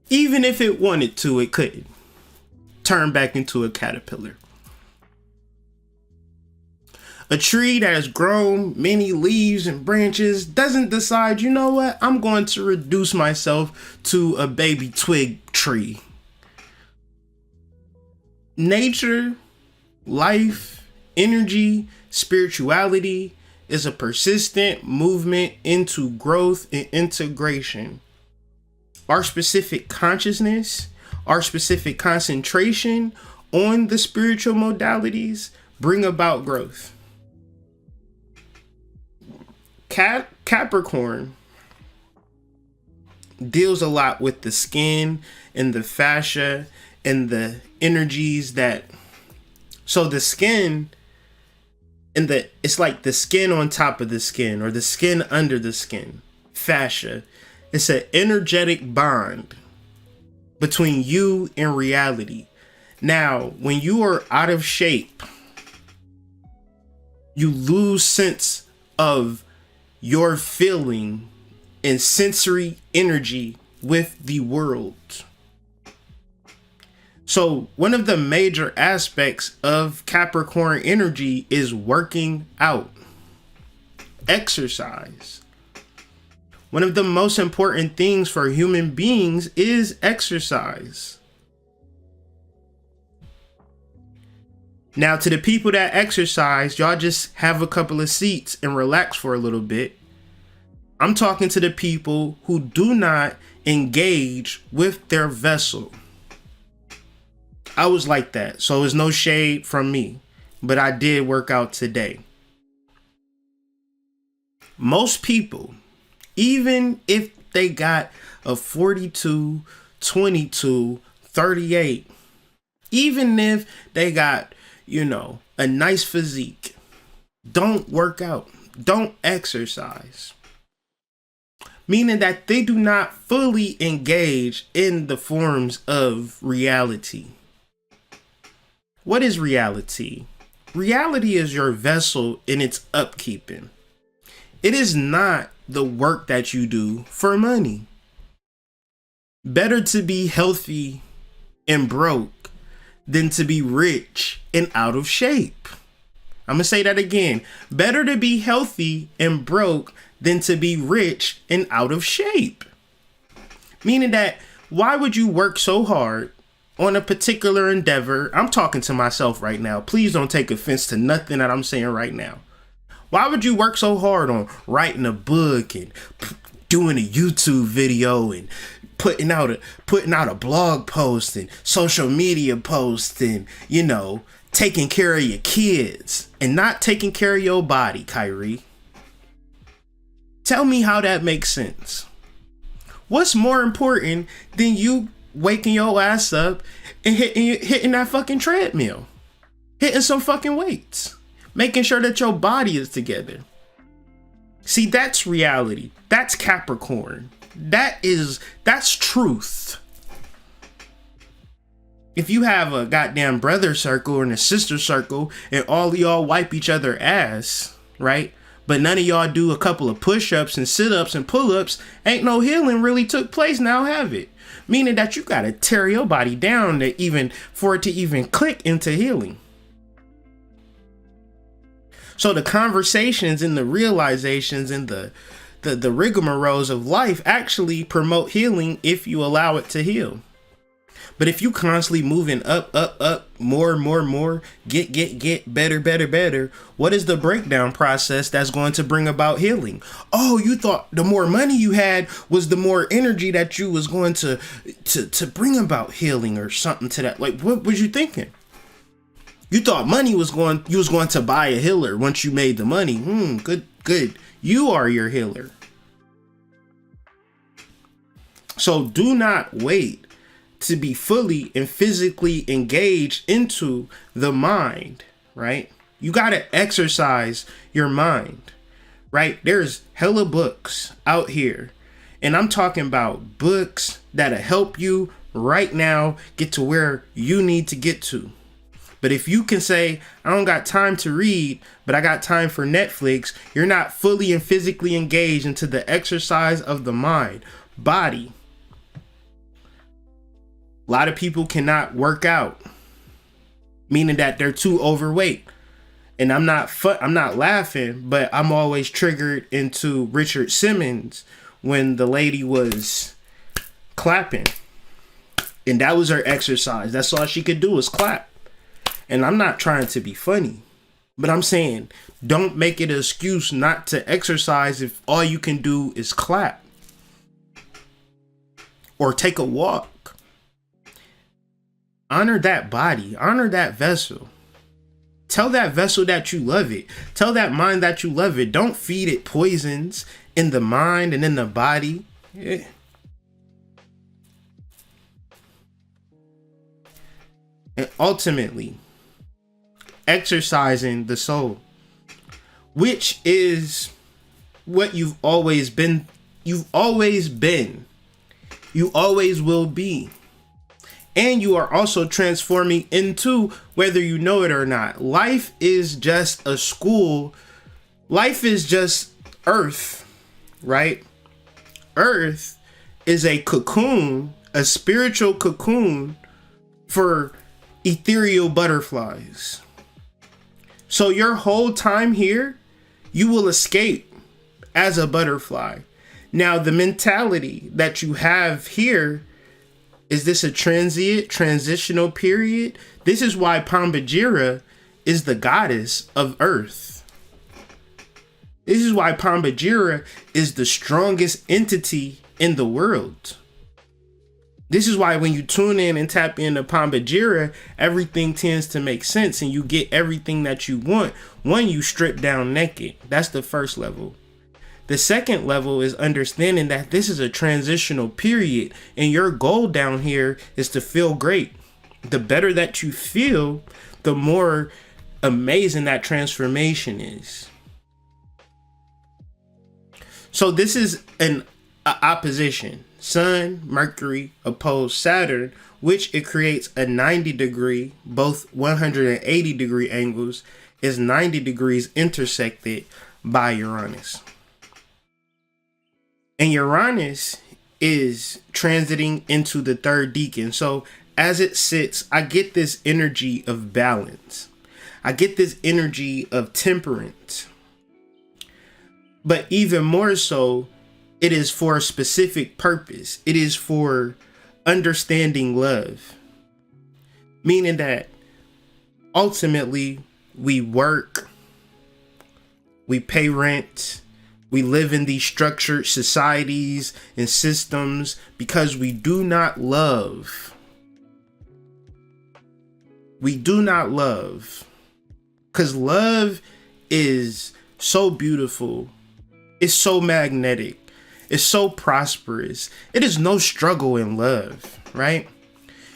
Even if it wanted to, it couldn't turn back into a caterpillar. A tree that has grown many leaves and branches doesn't decide, you know what, I'm going to reduce myself to a baby twig tree. Nature, life, energy, spirituality is a persistent movement into growth and integration. Our specific consciousness, our specific concentration on the spiritual modalities bring about growth. Capricorn deals a lot with the skin and the fascia and the energies that, so the skin and it's like the skin on top of the skin or the skin under the skin, fascia. It's an energetic bond between you and reality. Now, when you are out of shape, you lose sense of your feeling and sensory energy with the world. So one of the major aspects of Capricorn energy is working out, exercise. One of the most important things for human beings is exercise. Now, to the people that exercise, y'all just have a couple of seats and relax for a little bit. I'm talking to the people who do not engage with their vessel. I was like that, so it's no shade from me, but I did work out today. Most people, even if they got a 42, 22, 38, even if they got, a nice physique, don't work out, don't exercise. Meaning that they do not fully engage in the forms of reality. What is reality? Reality is your vessel in its upkeeping. It is not the work that you do for money. Better to be healthy and broke than to be rich and out of shape. I'm going to say that again. Better to be healthy and broke than to be rich and out of shape. Meaning that, why would you work so hard on a particular endeavor? I'm talking to myself right now. Please don't take offense to nothing that I'm saying right now. Why would you work so hard on writing a book and doing a YouTube video and putting out a blog post and social media post and, taking care of your kids and not taking care of your body, Kyrie? Tell me how that makes sense. What's more important than you waking your ass up and hitting that fucking treadmill? Hitting some fucking weights. Making sure that your body is together. See, that's reality. That's Capricorn. That's truth. If you have a goddamn brother circle and a sister circle and all of y'all wipe each other ass, right? But none of y'all do a couple of push-ups and sit-ups and pull-ups, ain't no healing really took place now, have it? Meaning that you gotta tear your body down for it to even click into healing. So the conversations and the realizations and the rigmaroles of life actually promote healing if you allow it to heal. But if you constantly moving up, more, get, better, what is the breakdown process that's going to bring about healing? Oh, you thought the more money you had was the more energy that you was going to bring about healing or something to that. Like, what was you thinking? You thought you was going to buy a healer once you made the money. Good. You are your healer. So do not wait to be fully and physically engaged into the mind, right? You got to exercise your mind, right? There's hella books out here. And I'm talking about books that'll help you right now get to where you need to get to. But if you can say, I don't got time to read, but I got time for Netflix, you're not fully and physically engaged into the exercise of the mind, body. A lot of people cannot work out, meaning that they're too overweight. And I'm not laughing, but I'm always triggered into Richard Simmons when the lady was clapping. And that was her exercise. That's all she could do was clap. And I'm not trying to be funny, but I'm saying don't make it an excuse not to exercise if all you can do is clap or take a walk. Honor that body, honor that vessel. Tell that vessel that you love it. Tell that mind that you love it. Don't feed it poisons in the mind and in the body. Yeah. And ultimately, exercising the soul, which is what you've always been. You always will be. And you are also transforming into, whether you know it or not. Life is just a school. Life is just Earth, right? Earth is a cocoon, a spiritual cocoon for ethereal butterflies. So your whole time here, you will escape as a butterfly. Now, the mentality that you have here, is this a transitional period? This is why Pambagira is the goddess of Earth. This is why Pambagira is the strongest entity in the world. This is why when you tune in and tap into Pambagira, everything tends to make sense and you get everything that you want when you strip down naked. That's the first level. The second level is understanding that this is a transitional period and your goal down here is to feel great. The better that you feel, the more amazing that transformation is. So this is an opposition. Sun, Mercury oppose Saturn, which it creates a 90 degree, both 180 degree angles is 90 degrees intersected by Uranus. And Uranus is transiting into the third decan. So as it sits, I get this energy of balance. I get this energy of temperance. But even more so, it is for a specific purpose. It is for understanding love. Meaning that ultimately we work, we pay rent, we live in these structured societies and systems because we do not love. We do not love. Because love is so beautiful. It's so magnetic. It's so prosperous. It is no struggle in love, right?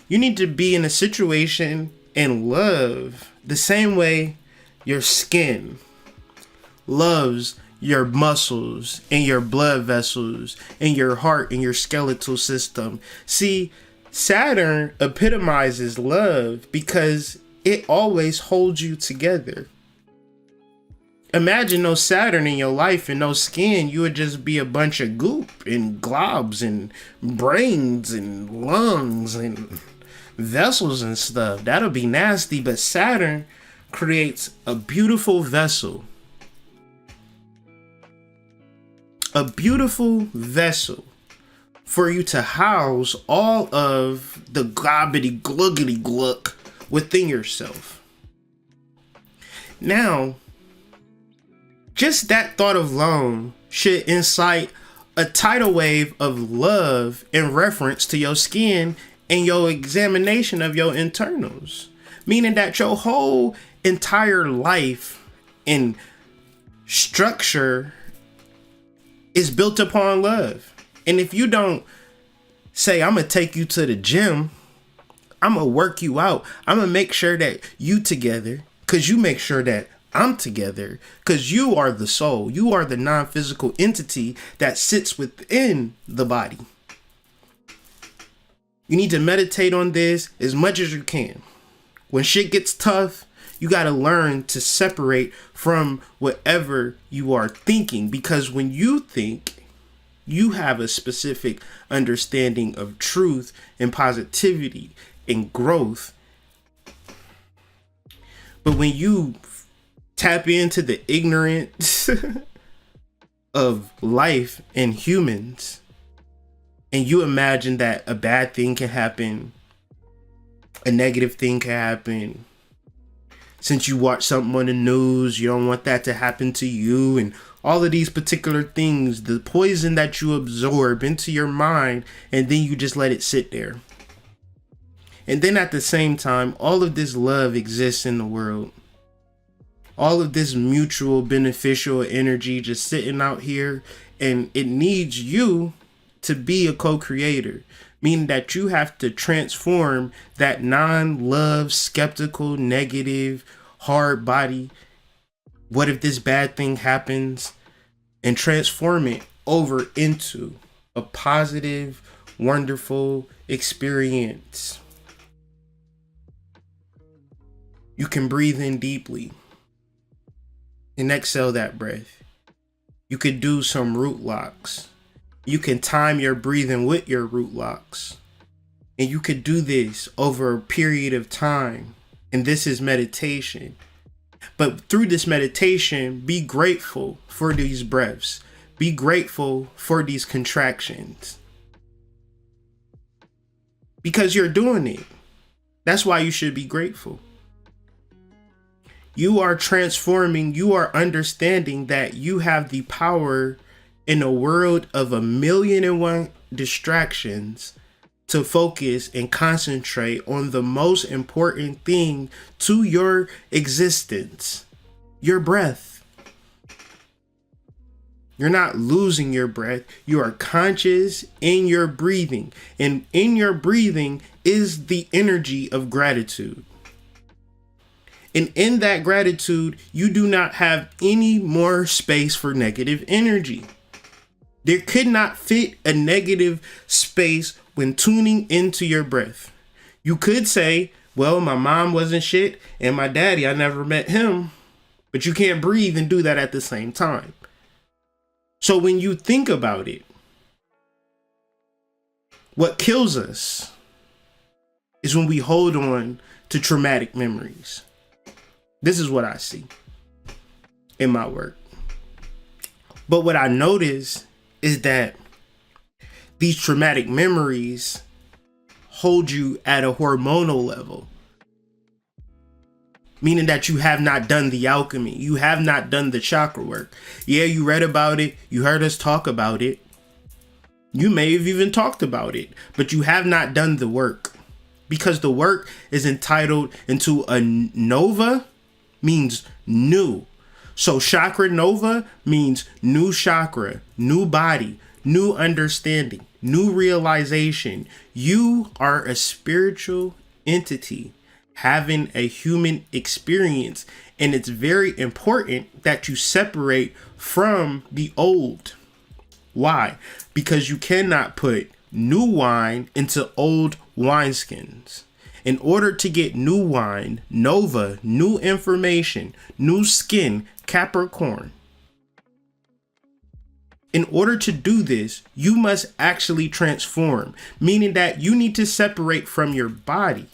You need to be in a situation and love the same way your skin loves your muscles and your blood vessels and your heart and your skeletal system. See, Saturn epitomizes love because it always holds you together. Imagine no Saturn in your life and no skin, you would just be a bunch of goop and globs and brains and lungs and vessels and stuff. That'll be nasty, but Saturn creates a beautiful vessel. A beautiful vessel for you to house all of the globbity gluggity gluck within yourself. Now, just that thought alone should incite a tidal wave of love in reference to your skin and your examination of your internals. Meaning that your whole entire life and structure is built upon love. And if you don't say, I'm going to take you to the gym, I'm going to work you out, I'm going to make sure that you together, because you make sure that I'm together, because you are the soul. You are the non-physical entity that sits within the body. You need to meditate on this as much as you can. When shit gets tough, you got to learn to separate from whatever you are thinking, because when you think, you have a specific understanding of truth and positivity and growth. But when you tap into the ignorance of life and humans, and you imagine that a bad thing can happen, a negative thing can happen, since you watch something on the news, you don't want that to happen to you, and all of these particular things, the poison that you absorb into your mind, and then you just let it sit there. And then at the same time, all of this love exists in the world. All of this mutual beneficial energy just sitting out here, and it needs you to be a co-creator, meaning that you have to transform that non-love, skeptical, negative, hard body. What if this bad thing happens? And transform it over into a positive, wonderful experience. You can breathe in deeply and exhale that breath. You could do some root locks. You can time your breathing with your root locks. And you could do this over a period of time. And this is meditation. But through this meditation, be grateful for these breaths. Be grateful for these contractions. Because you're doing it. That's why you should be grateful. You are transforming, you are understanding that you have the power in a world of 1,000,001 distractions to focus and concentrate on the most important thing to your existence, your breath. You're not losing your breath. You are conscious in your breathing. And in your breathing is the energy of gratitude. And in that gratitude, you do not have any more space for negative energy. There could not fit a negative space when tuning into your breath. You could say, well, my mom wasn't shit, and my daddy, I never met him. But you can't breathe and do that at the same time. So when you think about it, what kills us is when we hold on to traumatic memories. This is what I see in my work. But what I notice is that these traumatic memories hold you at a hormonal level. Meaning that you have not done the alchemy. You have not done the chakra work. Yeah, you read about it. You heard us talk about it. You may have even talked about it. But you have not done the work. Because the work is entitled into a nova, means new. So chakra nova means new chakra, new body, new understanding, new realization. You are a spiritual entity having a human experience, and it's very important that you separate from the old. Why? Because you cannot put new wine into old wineskins. In order to get new wine, nova, new information, new skin, Capricorn. In order to do this, you must actually transform, meaning that you need to separate from your body.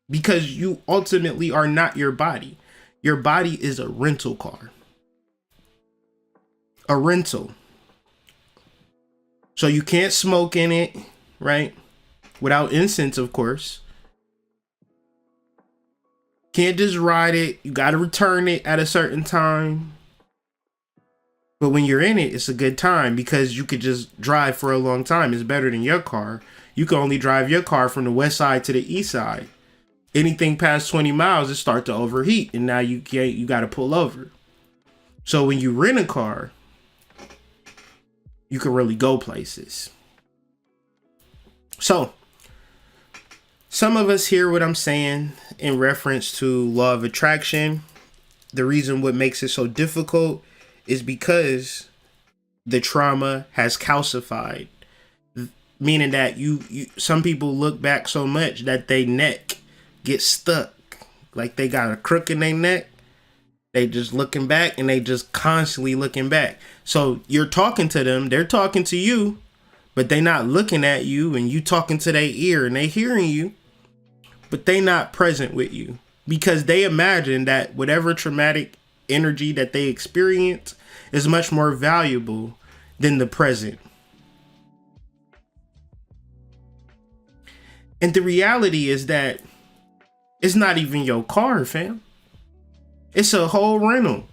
Because you ultimately are not your body. Your body is a rental car. A rental. So you can't smoke in it, right? Without incense, of course. Can't just ride it. You got to return it at a certain time. But when you're in it, it's a good time because you could just drive for a long time. It's better than your car. You can only drive your car from the west side to the east side. Anything past 20 miles, it starts to overheat, and now you got to pull over. So when you rent a car, you can really go places. So some of us hear what I'm saying in reference to law of attraction. The reason what makes it so difficult is because the trauma has calcified, meaning that you some people look back so much that they neck get stuck, like they got a crook in their neck. They just looking back, and they just constantly looking back. So you're talking to them, they're talking to you, but they not looking at you, and you talking to their ear, and they hearing you, but they not present with you because they imagine that whatever traumatic energy that they experience is much more valuable than the present. And the reality is that it's not even your car, fam. It's a whole rental.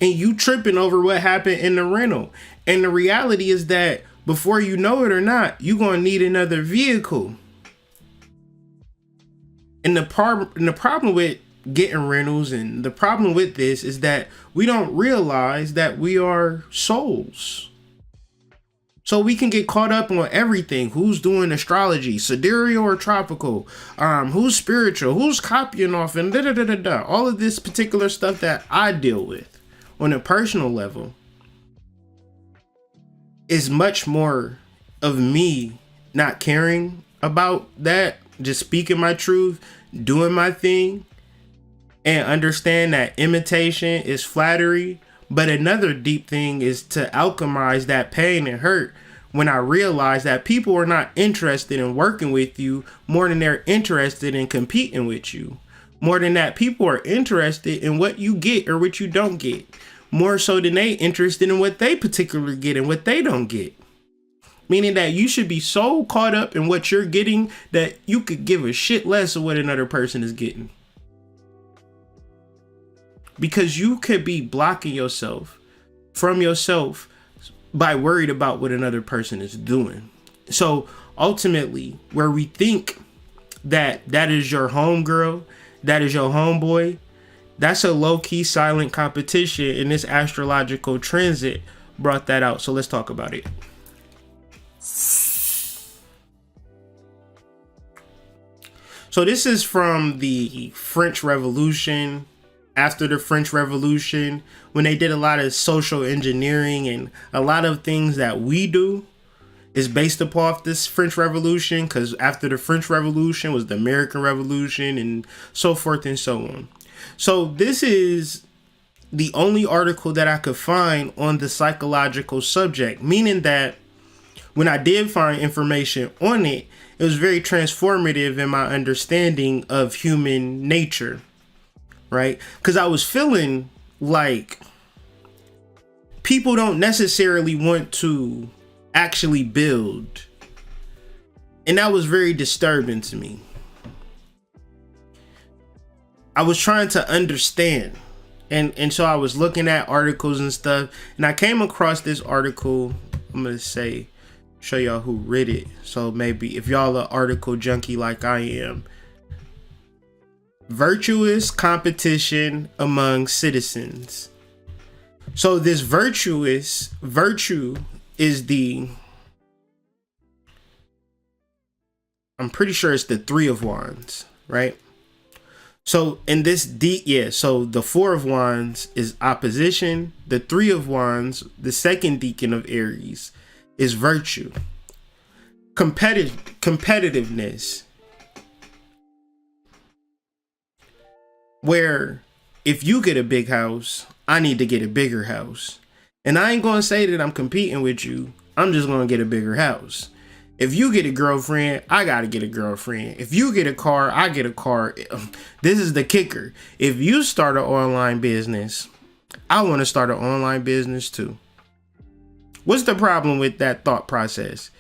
And you tripping over what happened in the rental. And the reality is that before you know it or not, you're going to need another vehicle. And the problem with getting rentals and the problem with this is that we don't realize that we are souls. So we can get caught up on everything. Who's doing astrology, sidereal or tropical? Who's spiritual? Who's copying off and da-da-da-da-da. All of this particular stuff that I deal with on a personal level is much more of me not caring about that, just speaking my truth, doing my thing, and understand that imitation is flattery. But another deep thing is to alchemize that pain and hurt when I realize that people are not interested in working with you more than they're interested in competing with you. More than that, people are interested in what you get or what you don't get. More so than they interested in what they particularly get and what they don't get. Meaning that you should be so caught up in what you're getting that you could give a shit less of what another person is getting. Because you could be blocking yourself from yourself by worried about what another person is doing. So ultimately, where we think that is your homegirl, that is your homeboy, that's a low-key silent competition in this astrological transit brought that out. So let's talk about it. So this is from the French Revolution. After the French Revolution, when they did a lot of social engineering, and a lot of things that we do is based upon this French Revolution, because after the French Revolution was the American Revolution and so forth and so on. So this is the only article that I could find on the psychological subject, meaning that when I did find information on it, it was very transformative in my understanding of human nature, right? Because I was feeling like people don't necessarily want to actually build. And that was very disturbing to me. I was trying to understand. And so I was looking at articles and stuff. And I came across this article. I'm going to show y'all who read it. So maybe if y'all are article junkie like I am. Virtuous competition among citizens. So this virtue is I'm pretty sure it's the 3 of Wands, right? So in this so the 4 of Wands is opposition. The 3 of Wands, the second decan of Aries, is virtue. Competitiveness. Where if you get a big house, I need to get a bigger house. And I ain't going to say that I'm competing with you. I'm just going to get a bigger house. If you get a girlfriend, I got to get a girlfriend. If you get a car, I get a car. This is the kicker. If you start an online business, I want to start an online business too. What's the problem with that thought process?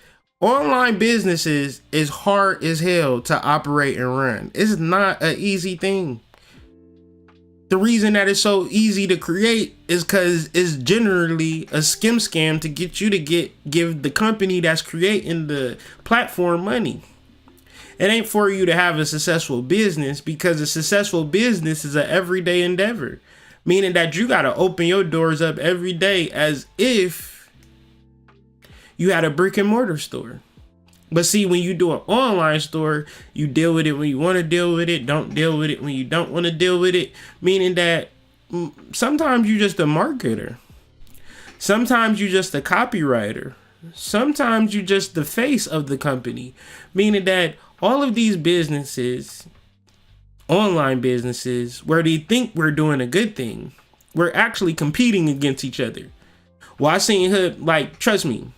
Online businesses is hard as hell to operate and run. It's not an easy thing. The reason that it's so easy to create is because it's generally a scam to get you to give the company that's creating the platform money. It ain't for you to have a successful business, because a successful business is an everyday endeavor, meaning that you got to open your doors up every day as if you had a brick and mortar store. But see, when you do an online store, you deal with it when you want to deal with it, don't deal with it when you don't want to deal with it, meaning that sometimes you're just a marketer. Sometimes you're just a copywriter. Sometimes you're just the face of the company, meaning that all of these businesses, online businesses, where they think we're doing a good thing, we're actually competing against each other. Well, I seen her, like, trust me,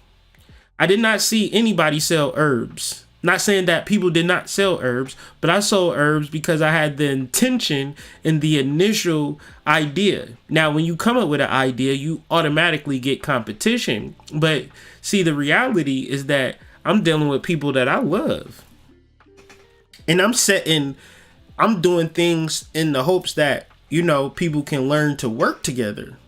I did not see anybody sell herbs. Not saying that people did not sell herbs, but I sold herbs because I had the intention and the initial idea. Now, when you come up with an idea, you automatically get competition. But see, the reality is that I'm dealing with people that I love. And I'm doing things in the hopes that, people can learn to work together.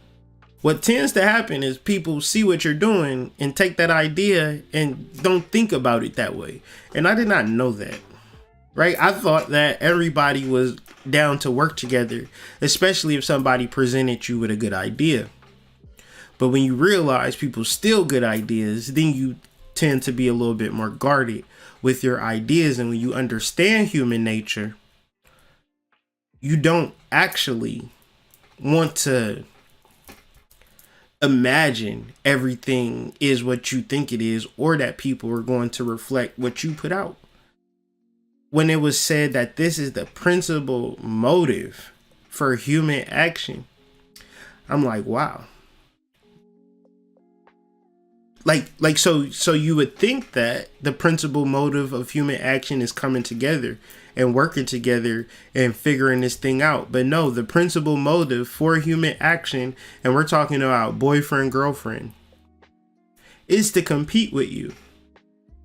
What tends to happen is people see what you're doing and take that idea and don't think about it that way. And I did not know that, right? I thought that everybody was down to work together, especially if somebody presented you with a good idea. But when you realize people steal good ideas, then you tend to be a little bit more guarded with your ideas. And when you understand human nature, you don't actually want to imagine everything is what you think it is, or that people are going to reflect what you put out. When it was said that this is the principal motive for human action, I'm like, wow. So you would think that the principal motive of human action is coming together and working together and figuring this thing out. But no, the principal motive for human action, and we're talking about boyfriend, girlfriend, is to compete with you.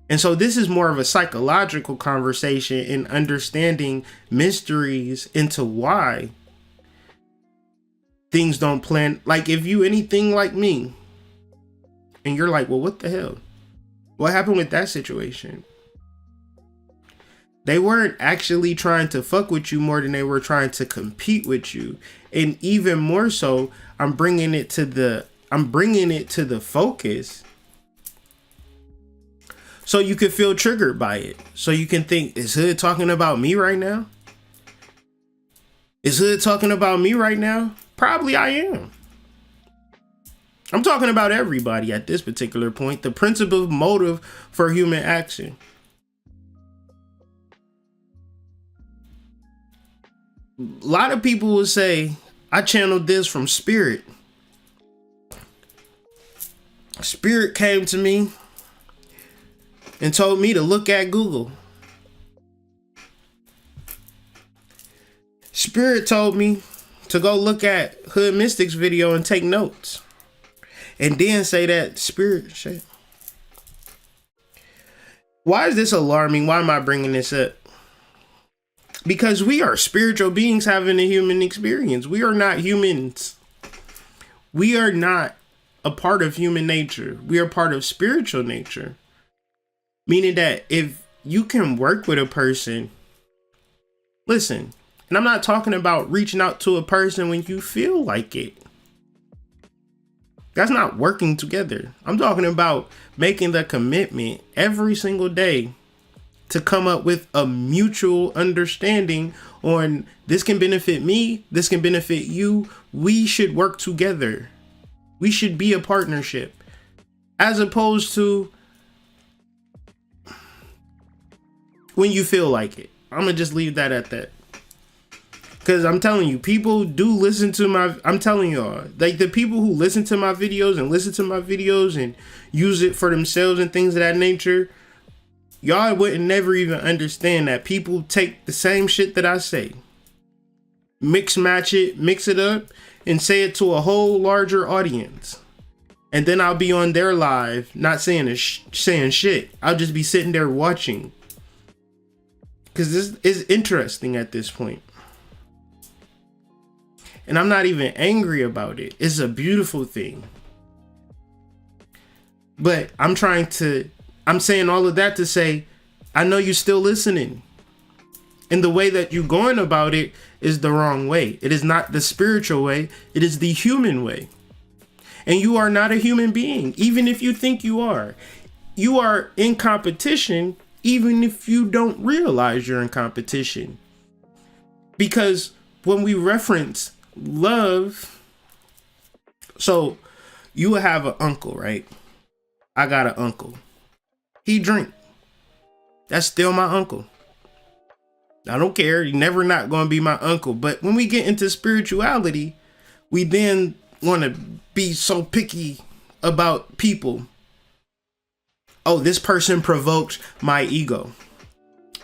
And so this is more of a psychological conversation in understanding mysteries into why things don't plan. Like, if you anything like me, and you're like, well, what the hell? What happened with that situation? They weren't actually trying to fuck with you more than they were trying to compete with you. And even more so, I'm bringing it to the I'm bringing it to the focus so you can feel triggered by it. So you can think, is Hood talking about me right now? Is Hood talking about me right now? Probably I am. I'm talking about everybody at this particular point. The principal motive for human action. A lot of people will say, I channeled this from spirit. Spirit came to me and told me to look at Google. Spirit told me to go look at Hood Mystics video and take notes. And then say that spirit shit. Why is this alarming? Why am I bringing this up? Because we are spiritual beings having a human experience. We are not humans. We are not a part of human nature. We are part of spiritual nature. Meaning that if you can work with a person, listen, and I'm not talking about reaching out to a person when you feel like it. That's not working together. I'm talking about making the commitment every single day to come up with a mutual understanding on this can benefit me, this can benefit you. We should work together. We should be a partnership. As opposed to when you feel like it. I'm going to just leave that at that. Because I'm telling you, people do listen to I'm telling y'all, like the people who listen to my videos and use it for themselves and things of that nature, y'all wouldn't never even understand that people take the same shit that I say, mix it up and say it to a whole larger audience. And then I'll be on their live, not saying shit. I'll just be sitting there watching. Because this is interesting at this point. And I'm not even angry about it. It's a beautiful thing. But I'm saying all of that to say, I know you're still listening. And the way that you're going about it is the wrong way. It is not the spiritual way. It is the human way. And you are not a human being, even if you think you are. You are in competition, even if you don't realize you're in competition. Because when we reference love, so you will have an uncle, right? I got an uncle. He drink. That's still my uncle. I don't care. You're never not going to be my uncle. But when we get into spirituality, we then want to be so picky about people. Oh, this person provoked my ego.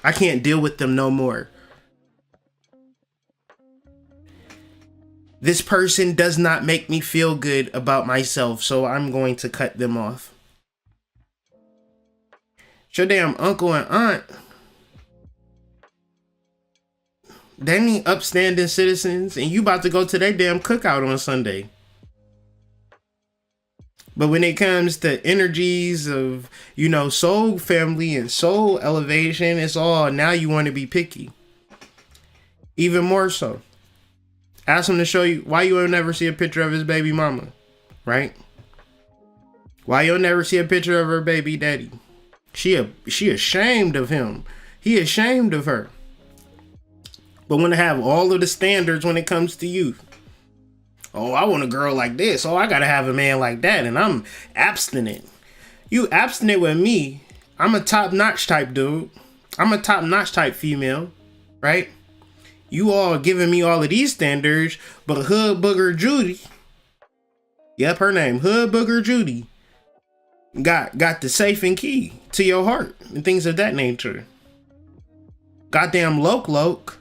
I can't deal with them no more. This person does not make me feel good about myself, so I'm going to cut them off. It's your damn uncle and aunt. They ain't upstanding citizens, and you about to go to their damn cookout on Sunday. But when it comes to energies of, soul family and soul elevation, it's all now you want to be picky. Even more so. Ask him to show you why you'll never see a picture of his baby mama, right? Why you'll never see a picture of her baby daddy. She ashamed of him. He ashamed of her. But want to have all of the standards when it comes to youth. Oh, I want a girl like this. Oh, I gotta have a man like that, and I'm abstinent. You abstinent with me. I'm a top-notch type dude. I'm a top-notch type female, right? You all giving me all of these standards, but Hood Booger Judy, yep, her name, Hood Booger Judy, got the safe and key to your heart and things of that nature. Goddamn Loke,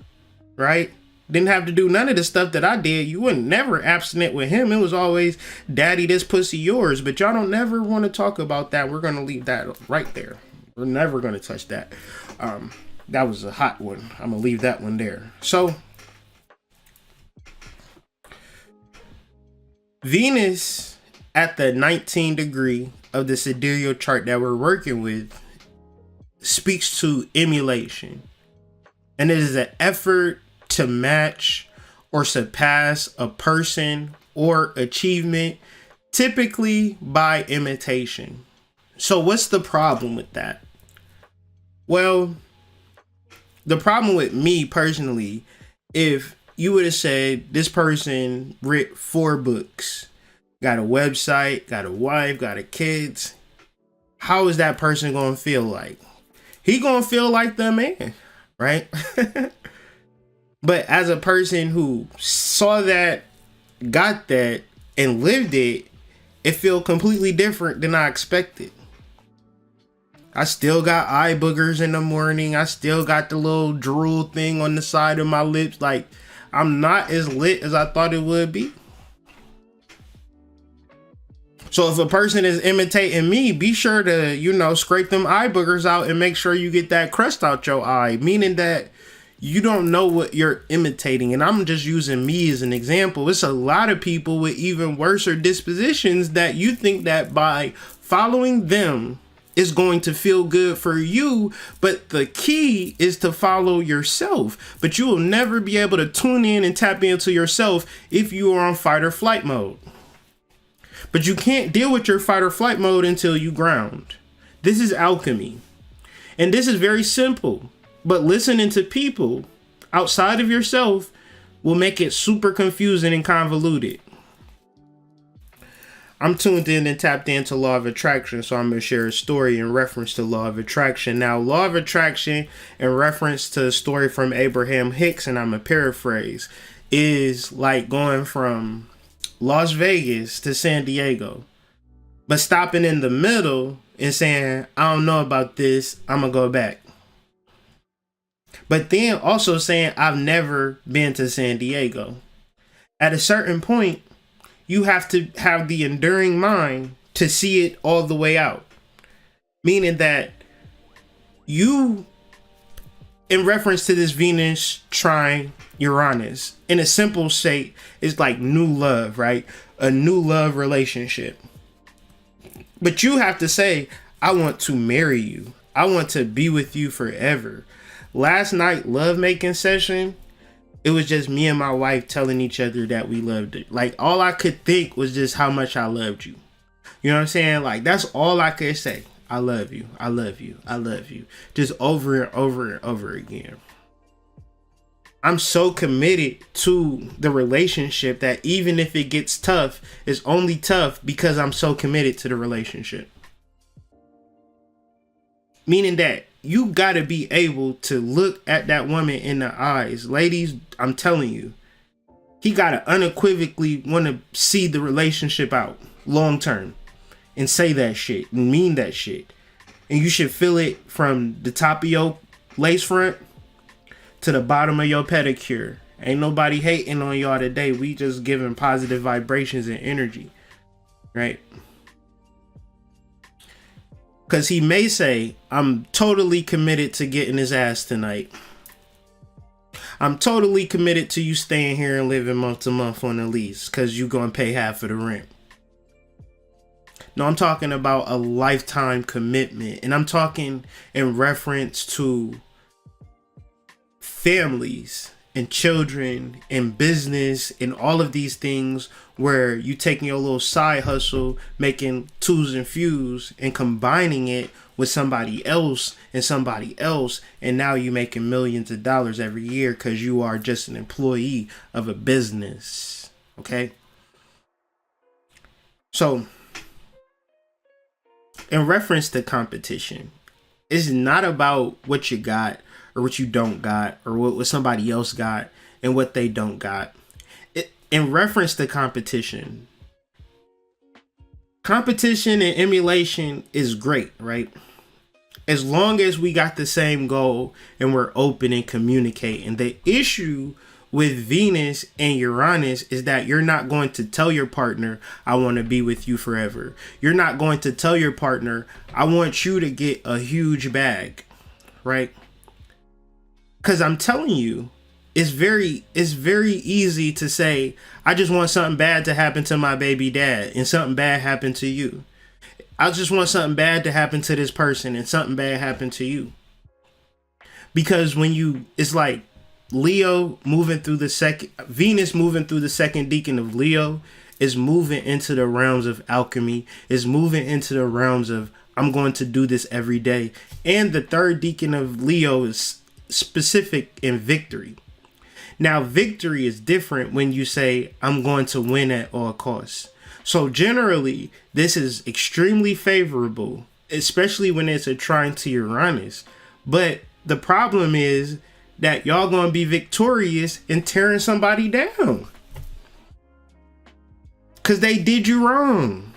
right? Didn't have to do none of the stuff that I did. You wouldn't never abstinent with him. It was always, daddy, this pussy yours. But y'all don't never want to talk about that. We're going to leave that right there. We're never going to touch that. That was a hot one. I'm going to leave that one there. So, Venus at the 19th degree of the sidereal chart that we're working with speaks to emulation. And it is an effort to match or surpass a person or achievement typically by imitation. So what's the problem with that? Well, the problem with me personally, if you would have said this person wrote 4 books, got a website, got a wife, got a kids, how is that person going to feel like? He going to feel like the man, right? But as a person who saw that, got that, and lived it, it feel completely different than I expected. I still got eye boogers in the morning. I still got the little drool thing on the side of my lips. Like, I'm not as lit as I thought it would be. So if a person is imitating me, be sure to, scrape them eye boogers out and make sure you get that crust out your eye. Meaning that you don't know what you're imitating. And I'm just using me as an example. It's a lot of people with even worser dispositions that you think that by following them is going to feel good for you. But the key is to follow yourself. But you will never be able to tune in and tap into yourself if you are on fight or flight mode. But you can't deal with your fight or flight mode until you ground. This is alchemy. And this is very simple. But listening to people outside of yourself will make it super confusing and convoluted. I'm tuned in and tapped into Law of Attraction, so I'm going to share a story in reference to Law of Attraction. Now, Law of Attraction, in reference to a story from Abraham Hicks, and I'm going to paraphrase, is like going from Las Vegas to San Diego, but stopping in the middle and saying, I don't know about this, I'm going to go back. But then also saying, I've never been to San Diego. At a certain point, you have to have the enduring mind to see it all the way out. Meaning that you, in reference to this Venus, Trine, Uranus, in a simple state, is like new love, right? A new love relationship. But you have to say, I want to marry you. I want to be with you forever. Last night, lovemaking session, it was just me and my wife telling each other that we loved it. Like, all I could think was just how much I loved you. You know what I'm saying? Like, that's all I could say. I love you. I love you. I love you. Just over and over and over again. I'm so committed to the relationship that even if it gets tough, it's only tough because I'm so committed to the relationship. Meaning that you got to be able to look at that woman in the eyes. Ladies, I'm telling you, he got to unequivocally want to see the relationship out long term and say that shit and mean that shit. And you should feel it from the top of your lace front to the bottom of your pedicure. Ain't nobody hating on y'all today. We just giving positive vibrations and energy, right? Because he may say, I'm totally committed to getting his ass tonight. I'm totally committed to you staying here and living month to month on the lease because you're going to pay half of the rent. No, I'm talking about a lifetime commitment. And I'm talking in reference to families and children and business and all of these things where you taking your little side hustle, making twos and fews and combining it with somebody else, and now you making millions of dollars every year because you are just an employee of a business. Okay? So, in reference to competition, it's not about what you got or what you don't got, or what somebody else got and what they don't got. In reference to competition and emulation is great, right? As long as we got the same goal and we're open and communicating. The issue with Venus and Uranus is that you're not going to tell your partner, I want to be with you forever. You're not going to tell your partner, I want you to get a huge bag, right? Because I'm telling you, it's very easy to say, I just want something bad to happen to my baby dad and something bad happen to you. I just want something bad to happen to this person and something bad happen to you. Because it's like Leo moving through Venus moving through the second decan of Leo is moving into the realms of alchemy, is moving into the realms of I'm going to do this every day. And the third decan of Leo is specific in victory. Now, victory is different when you say I'm going to win at all costs. So generally, this is extremely favorable, especially when it's a trine to Uranus. But the problem is that y'all going to be victorious in tearing somebody down, because they did you wrong.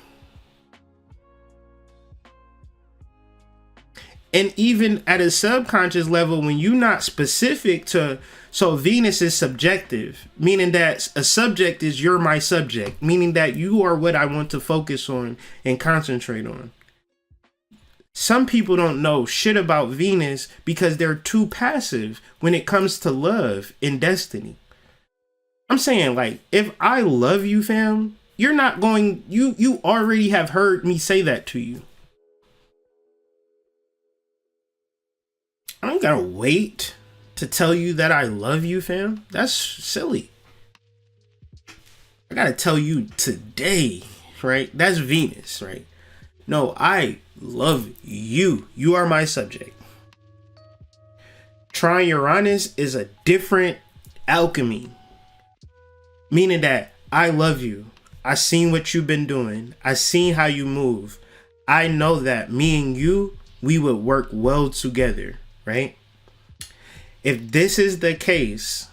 And even at a subconscious level, when you're not specific to, so Venus is subjective, meaning that a subject is you're my subject, meaning that you are what I want to focus on and concentrate on. Some people don't know shit about Venus because they're too passive when it comes to love and destiny. I'm saying, like, if I love you, fam, you're not going, you already have heard me say that to you. I don't gotta wait to tell you that I love you, fam. That's silly. I gotta tell you today, right? That's Venus, right? No, I love you. You are my subject. Trine Uranus is a different alchemy, meaning that I love you. I seen what you've been doing. I seen how you move. I know that me and you, we would work well together, right? If this is the case,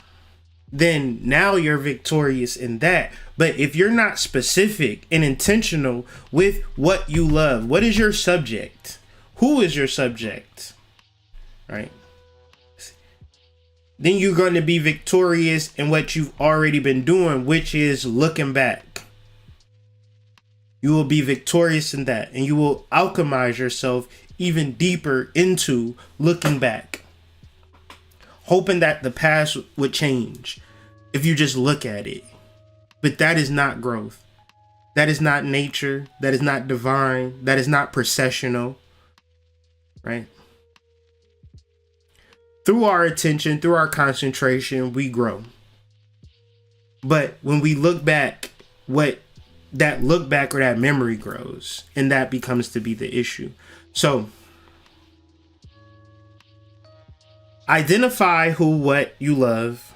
then now you're victorious in that. But if you're not specific and intentional with what you love, what is your subject? Who is your subject? Right? Then you're going to be victorious in what you've already been doing, which is looking back. You will be victorious in that, and you will alchemize yourself even deeper into looking back, hoping that the past would change if you just look at it. But that is not growth. That is not nature. That is not divine. That is not processional, right? Through our attention, through our concentration, we grow. But when we look back, what that look back or that memory grows, and that becomes to be the issue. So identify who, what you love.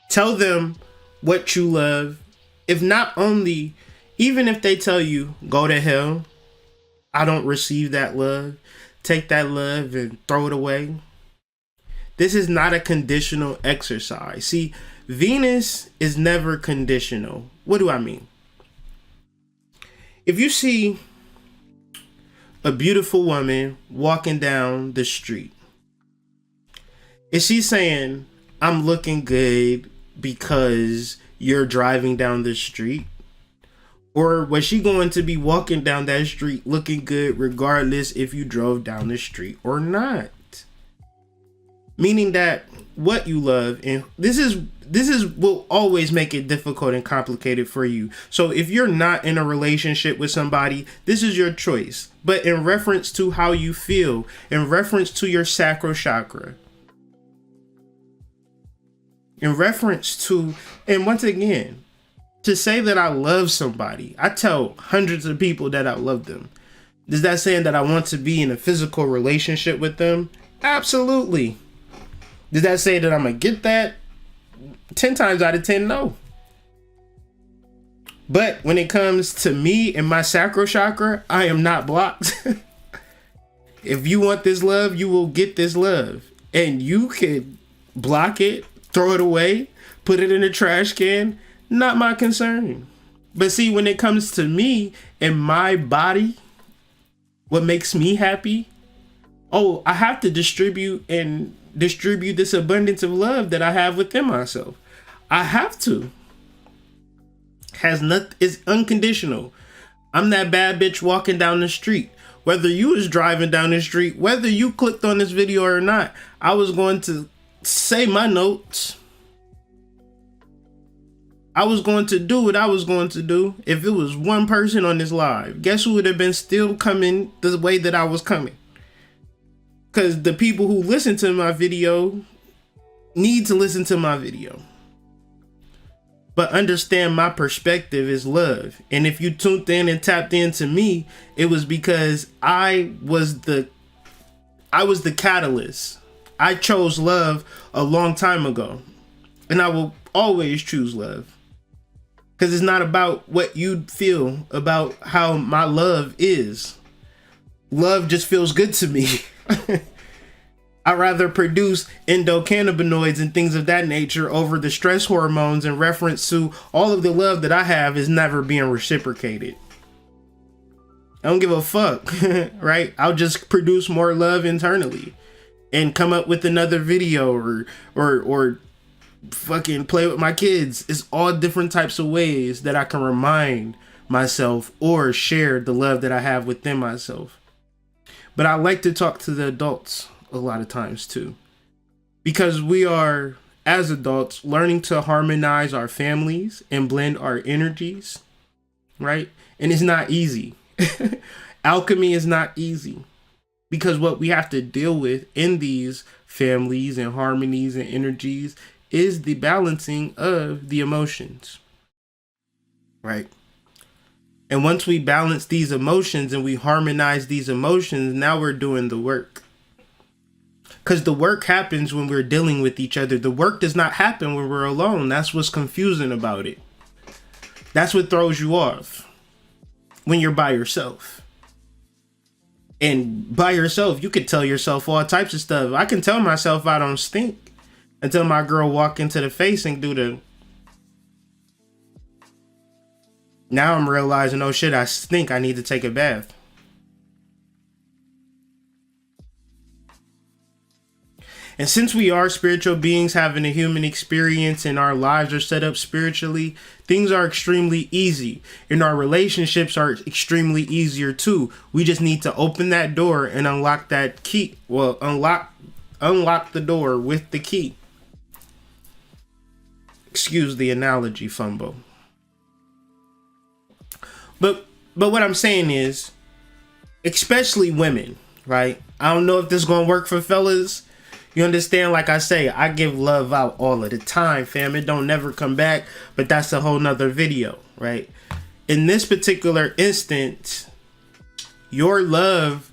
Tell them what you love. If not only, even if they tell you, go to hell, I don't receive that love, take that love and throw it away. This is not a conditional exercise. See, Venus is never conditional. What do I mean? If you see a beautiful woman walking down the street, is she saying, I'm looking good because you're driving down the street? Or was she going to be walking down that street looking good regardless if you drove down the street or not? Meaning that what you love, and this is will always make it difficult and complicated for you. So if you're not in a relationship with somebody, this is your choice. But in reference to how you feel, in reference to your sacral chakra, in reference to, and once again, to say that I love somebody, I tell hundreds of people that I love them. Is that saying that I want to be in a physical relationship with them? Absolutely. Does that say that I'm going to get that? 10 times out of 10, no. But when it comes to me and my sacral chakra, I am not blocked. If you want this love, you will get this love. And you can block it, throw it away, put it in a trash can. Not my concern. But see, when it comes to me and my body, what makes me happy, oh, I have to distribute this abundance of love that I have within myself. I have to. It's unconditional. I'm that bad bitch walking down the street. Whether you was driving down the street, whether you clicked on this video or not, I was going to say my notes. I was going to do what I was going to do. If it was one person on this live, guess who would have been still coming the way that I was coming? Because the people who listen to my video need to listen to my video. But understand my perspective is love. And if you tuned in and tapped into me, it was because I was the catalyst. I chose love a long time ago. And I will always choose love. Because it's not about what you feel, about how my love is. Love just feels good to me. I rather produce endocannabinoids and things of that nature over the stress hormones in reference to all of the love that I have is never being reciprocated. I don't give a fuck, right? I'll just produce more love internally and come up with another video or fucking play with my kids. It's all different types of ways that I can remind myself or share the love that I have within myself. But I like to talk to the adults a lot of times too, because we are, as adults, learning to harmonize our families and blend our energies, right? And it's not easy. Alchemy is not easy, because what we have to deal with in these families and harmonies and energies is the balancing of the emotions, right? And once we balance these emotions and we harmonize these emotions, now we're doing the work. Because the work happens when we're dealing with each other. The work does not happen when we're alone. That's what's confusing about it. That's what throws you off when you're by yourself. And by yourself, you could tell yourself all types of stuff. I can tell myself I don't stink until my girl walk into the face and do the... Now I'm realizing, oh shit, I stink. I need to take a bath. And since we are spiritual beings having a human experience and our lives are set up spiritually, things are extremely easy. And our relationships are extremely easier too. We just need to open that door and unlock that key. Well, unlock the door with the key. Excuse the analogy, fumble. But what I'm saying is, especially women, right? I don't know if this is going to work for fellas. You understand? Like I say, I give love out all of the time, fam. It don't never come back, but that's a whole nother video, right? In this particular instance, your love,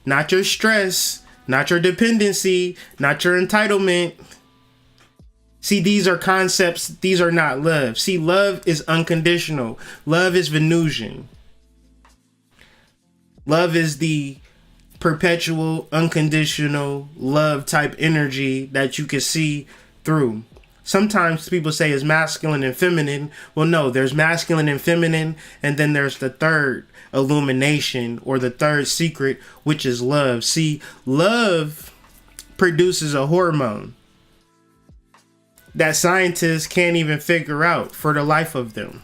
not your stress, not your dependency, not your entitlement. See, these are concepts. These are not love. See, love is unconditional. Love is Venusian. Love is the perpetual, unconditional love type energy that you can see through. Sometimes people say it's masculine and feminine. Well, no, there's masculine and feminine, and then there's the third illumination or the third secret, which is love. See, love produces a hormone that scientists can't even figure out for the life of them.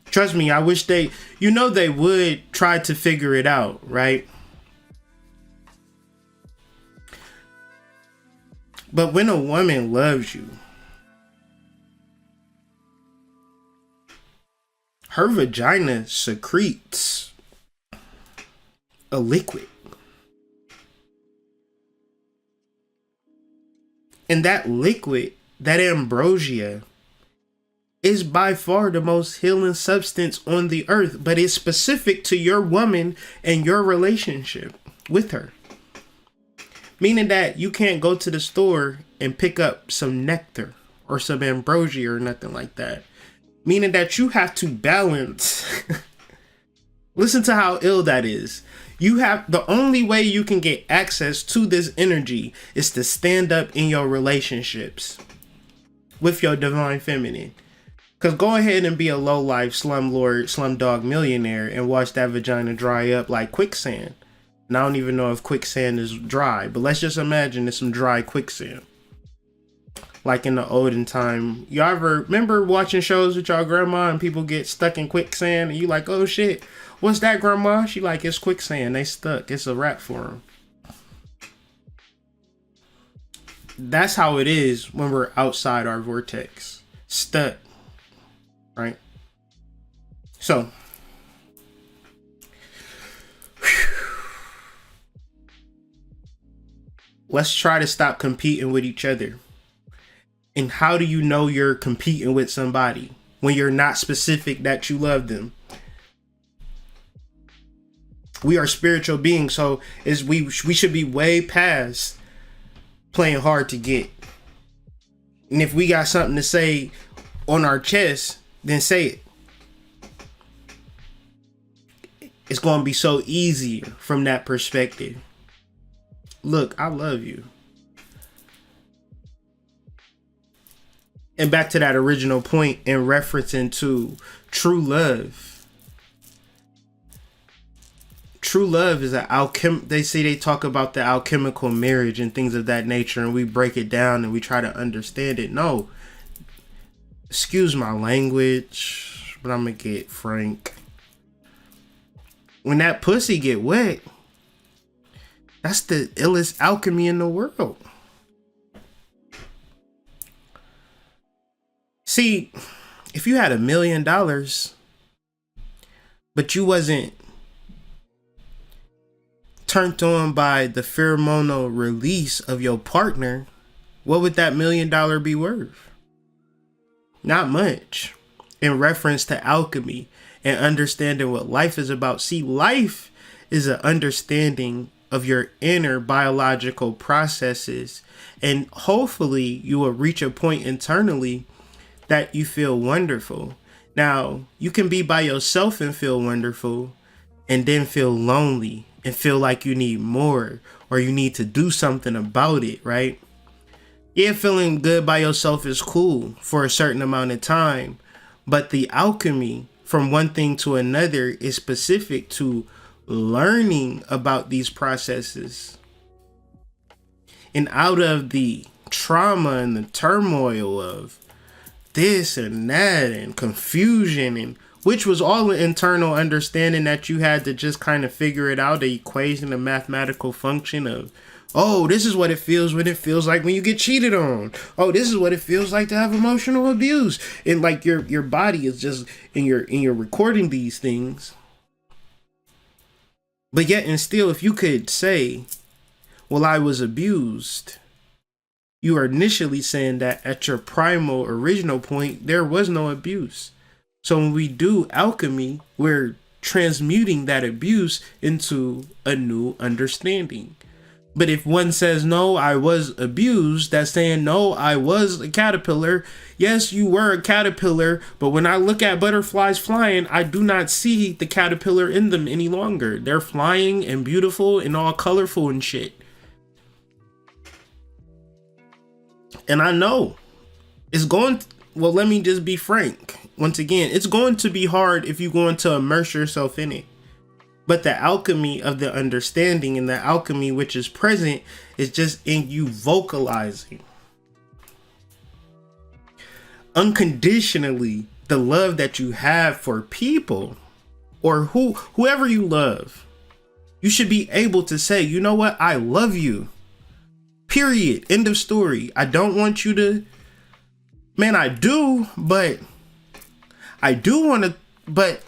Trust me, I wish they would try to figure it out, right? But when a woman loves you, her vagina secretes a liquid. And that liquid, that ambrosia, is by far the most healing substance on the earth, but it's specific to your woman and your relationship with her. Meaning that you can't go to the store and pick up some nectar or some ambrosia or nothing like that. Meaning that you have to balance. Listen to how ill that is. The only way you can get access to this energy is to stand up in your relationships with your divine feminine. Because go ahead and be a low-life slumlord, slumdog millionaire and watch that vagina dry up like quicksand. And I don't even know if quicksand is dry, but let's just imagine it's some dry quicksand. Like in the olden time. Y'all ever remember watching shows with y'all grandma and people get stuck in quicksand and you like, oh shit, what's that, grandma? She like, it's quicksand. They stuck. It's a wrap for them. That's how it is when we're outside our vortex. Stuck. Right? So. Let's try to stop competing with each other. And how do you know you're competing with somebody when you're not specific that you love them? We are spiritual beings, so we should be way past playing hard to get. And if we got something to say on our chest, then say it. It's going to be so easier from that perspective. Look, I love you. And back to that original point in referencing to true love. True love is they say they talk about the alchemical marriage and things of that nature, and we break it down and we try to understand it. No. Excuse my language, but I'm gonna get frank. When that pussy get wet, that's the illest alchemy in the world. See, if you had $1 million, but you wasn't turned on by the pheromonal release of your partner, what would that $1 million be worth? Not much. In reference to alchemy and understanding what life is about. See, life is an understanding of your inner biological processes, and hopefully you will reach a point internally that you feel wonderful. Now, you can be by yourself and feel wonderful, and then feel lonely and feel like you need more or you need to do something about it, right? Yeah, feeling good by yourself is cool for a certain amount of time, but the alchemy from one thing to another is specific to learning about these processes. And out of the trauma and the turmoil of this and that and confusion, and which was all an internal understanding that you had to just kind of figure it out, the equation, the mathematical function of, oh, this is what it feels when you get cheated on. Oh, this is what it feels like to have emotional abuse. And like your body is just in your recording these things. But yet and still, if you could say, well, I was abused, you are initially saying that at your primal original point, there was no abuse. So when we do alchemy, we're transmuting that abuse into a new understanding. But if one says, no, I was abused, that's saying, no, I was a caterpillar. Yes, you were a caterpillar, but when I look at butterflies flying, I do not see the caterpillar in them any longer. They're flying and beautiful and all colorful and shit. And I know it's well, let me just be frank. Once again, it's going to be hard if you're going to immerse yourself in it. But the alchemy of the understanding and the alchemy which is present is just in you vocalizing unconditionally the love that you have for people or whoever you love. You should be able to say, you know what? I love you. Period. End of story. I don't want you to, man, I do want to, but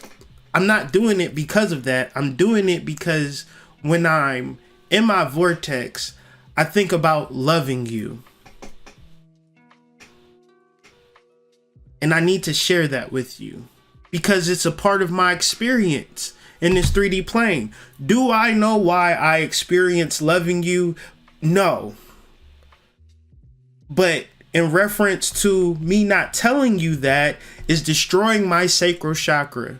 I'm not doing it because of that. I'm doing it because when I'm in my vortex, I think about loving you. And I need to share that with you because it's a part of my experience in this 3D plane. Do I know why I experience loving you? No. But in reference to me not telling you that is destroying my sacral chakra.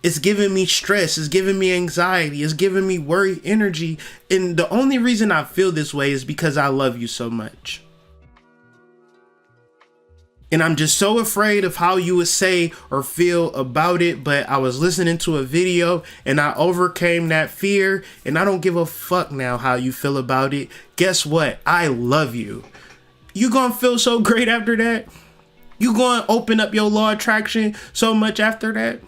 It's giving me stress. It's giving me anxiety. It's giving me worry energy. And the only reason I feel this way is because I love you so much. And I'm just so afraid of how you would say or feel about it. But I was listening to a video and I overcame that fear. And I don't give a fuck now how you feel about it. Guess what? I love you. You gonna feel so great after that? You gonna open up your law of attraction so much after that?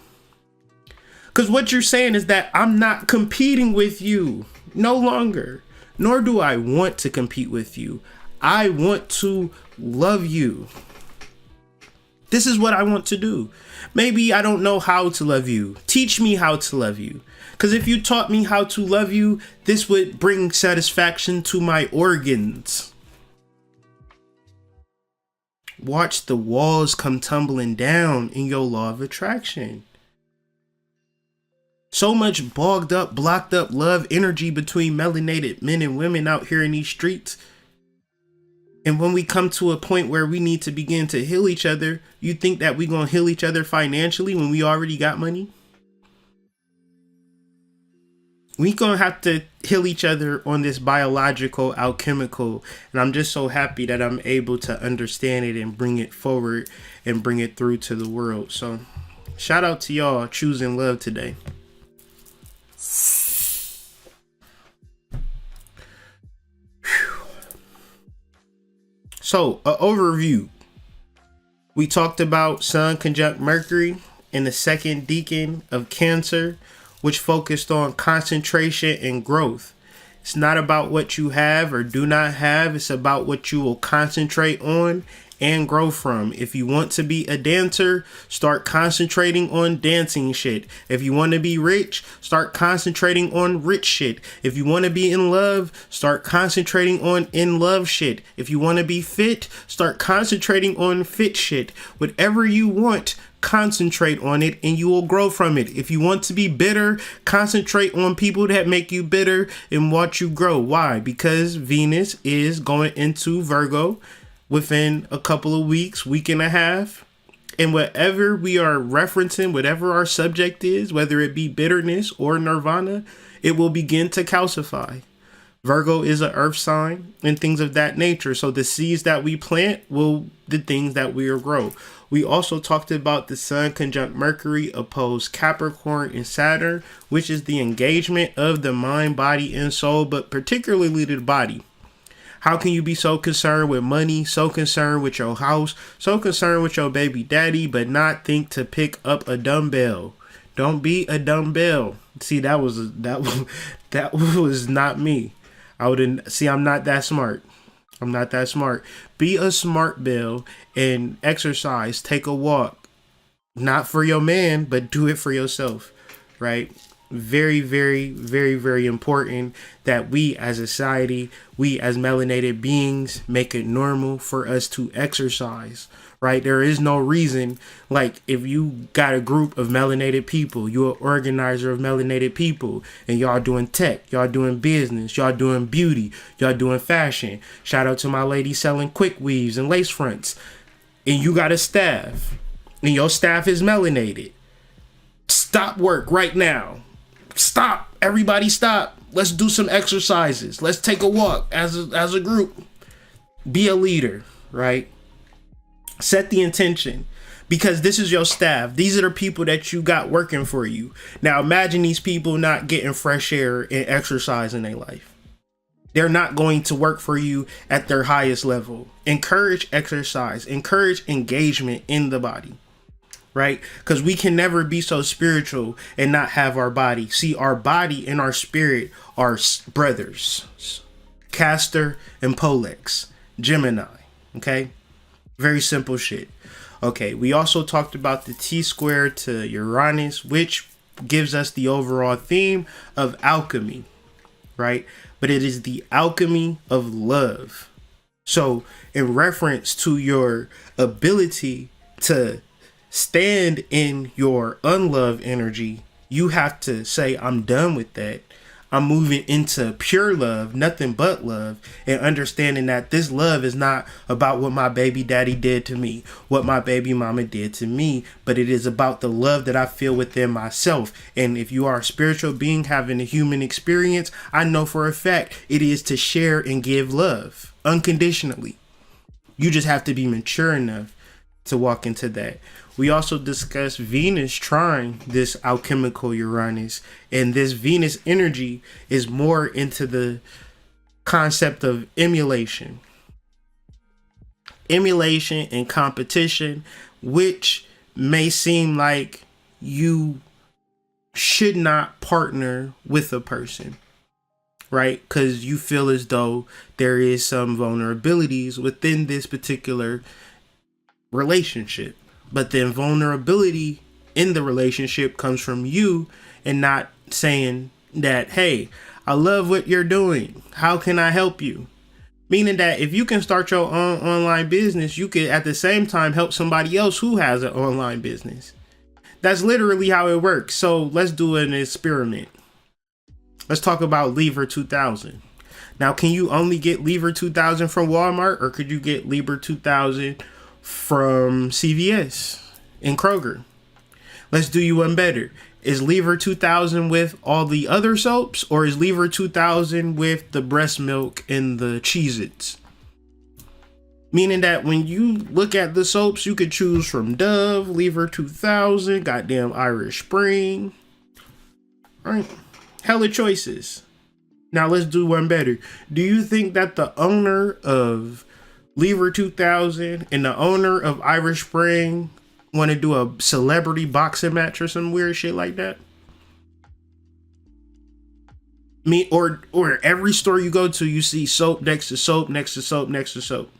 Because what you're saying is that I'm not competing with you no longer, nor do I want to compete with you. I want to love you. This is what I want to do. Maybe I don't know how to love you. Teach me how to love you. Because if you taught me how to love you, this would bring satisfaction to my organs. Watch the walls come tumbling down in your law of attraction. So much bogged up, blocked up love energy between melanated men and women out here in these streets. And when we come to a point where we need to begin to heal each other, you think that we're going to heal each other financially when we already got money? We going to have to heal each other on this biological, alchemical. And I'm just so happy that I'm able to understand it and bring it forward and bring it through to the world. So shout out to y'all choosing love today. So, an overview. We talked about Sun conjunct Mercury in the second decan of Cancer, which focused on concentration and growth. It's not about what you have or do not have. It's about what you will concentrate on and grow from. If you want to be a dancer, start concentrating on dancing shit. If you want to be rich, start concentrating on rich shit. If you want to be in love, start concentrating on in love shit. If you want to be fit, start concentrating on fit shit. Whatever you want, concentrate on it and you will grow from it. If you want to be bitter, concentrate on people that make you bitter and watch you grow. Why? Because Venus is going into Virgo within a couple of weeks, week and a half. And whatever we are referencing, whatever our subject is, whether it be bitterness or nirvana, it will begin to calcify. Virgo is an earth sign and things of that nature. So the seeds that we plant will the things that we will grow. We also talked about the Sun conjunct Mercury opposed Capricorn and Saturn, which is the engagement of the mind, body, and soul, but particularly the body. How can you be so concerned with money, so concerned with your house, so concerned with your baby daddy, but not think to pick up a dumbbell? Don't be a dumbbell. See, that was not me. I'm not that smart. I'm not that smart. Be a smart bell and exercise. Take a walk. Not for your man, but do it for yourself, right? Very, very, very, very important that we as a society, we as melanated beings, make it normal for us to exercise, right? There is no reason, like if you got a group of melanated people, you're an organizer of melanated people, and y'all doing tech, y'all doing business, y'all doing beauty, y'all doing fashion. Shout out to my lady selling quick weaves and lace fronts. And you got a staff, and your staff is melanated. Stop work right now. Stop. Everybody stop. Let's do some exercises. Let's take a walk as a group. Be a leader, right? Set the intention, because this is your staff. These are the people that you got working for you. Now imagine these people not getting fresh air and exercise in their life. They're not going to work for you at their highest level. Encourage exercise. Encourage engagement in the body. Right? Because we can never be so spiritual and not have our body. See, our body and our spirit are brothers. Castor and Pollux. Gemini. Okay? Very simple shit. Okay, we also talked about the T-square to Uranus, which gives us the overall theme of alchemy. Right? But it is the alchemy of love. So, in reference to your ability to stand in your unloved energy, you have to say, I'm done with that. I'm moving into pure love, nothing but love, and understanding that this love is not about what my baby daddy did to me, what my baby mama did to me, but it is about the love that I feel within myself. And if you are a spiritual being having a human experience, I know for a fact it is to share and give love unconditionally. You just have to be mature enough to walk into that. We also discussed Venus trine this alchemical Uranus, and this Venus energy is more into the concept of emulation and competition, which may seem like you should not partner with a person, right? Because you feel as though there is some vulnerabilities within this particular relationship. But then vulnerability in the relationship comes from you, and not saying that, hey, I love what you're doing. How can I help you? Meaning that if you can start your own online business, you could at the same time help somebody else who has an online business. That's literally how it works. So let's do an experiment. Let's talk about Lever 2000. Now, can you only get Lever 2000 from Walmart, or could you get Lever 2000 from CVS and Kroger? Let's do you one better. Is Lever 2000 with all the other soaps, or is Lever 2000 with the breast milk and the Cheez-Its? Meaning that when you look at the soaps, you could choose from Dove, Lever 2000, goddamn Irish Spring. Right? Hella choices. Now let's do one better. Do you think that the owner of Lever 2000 and the owner of Irish Spring want to do a celebrity boxing match or some weird shit like that? Or every store you go to, you see soap next to soap, next to soap, next to soap.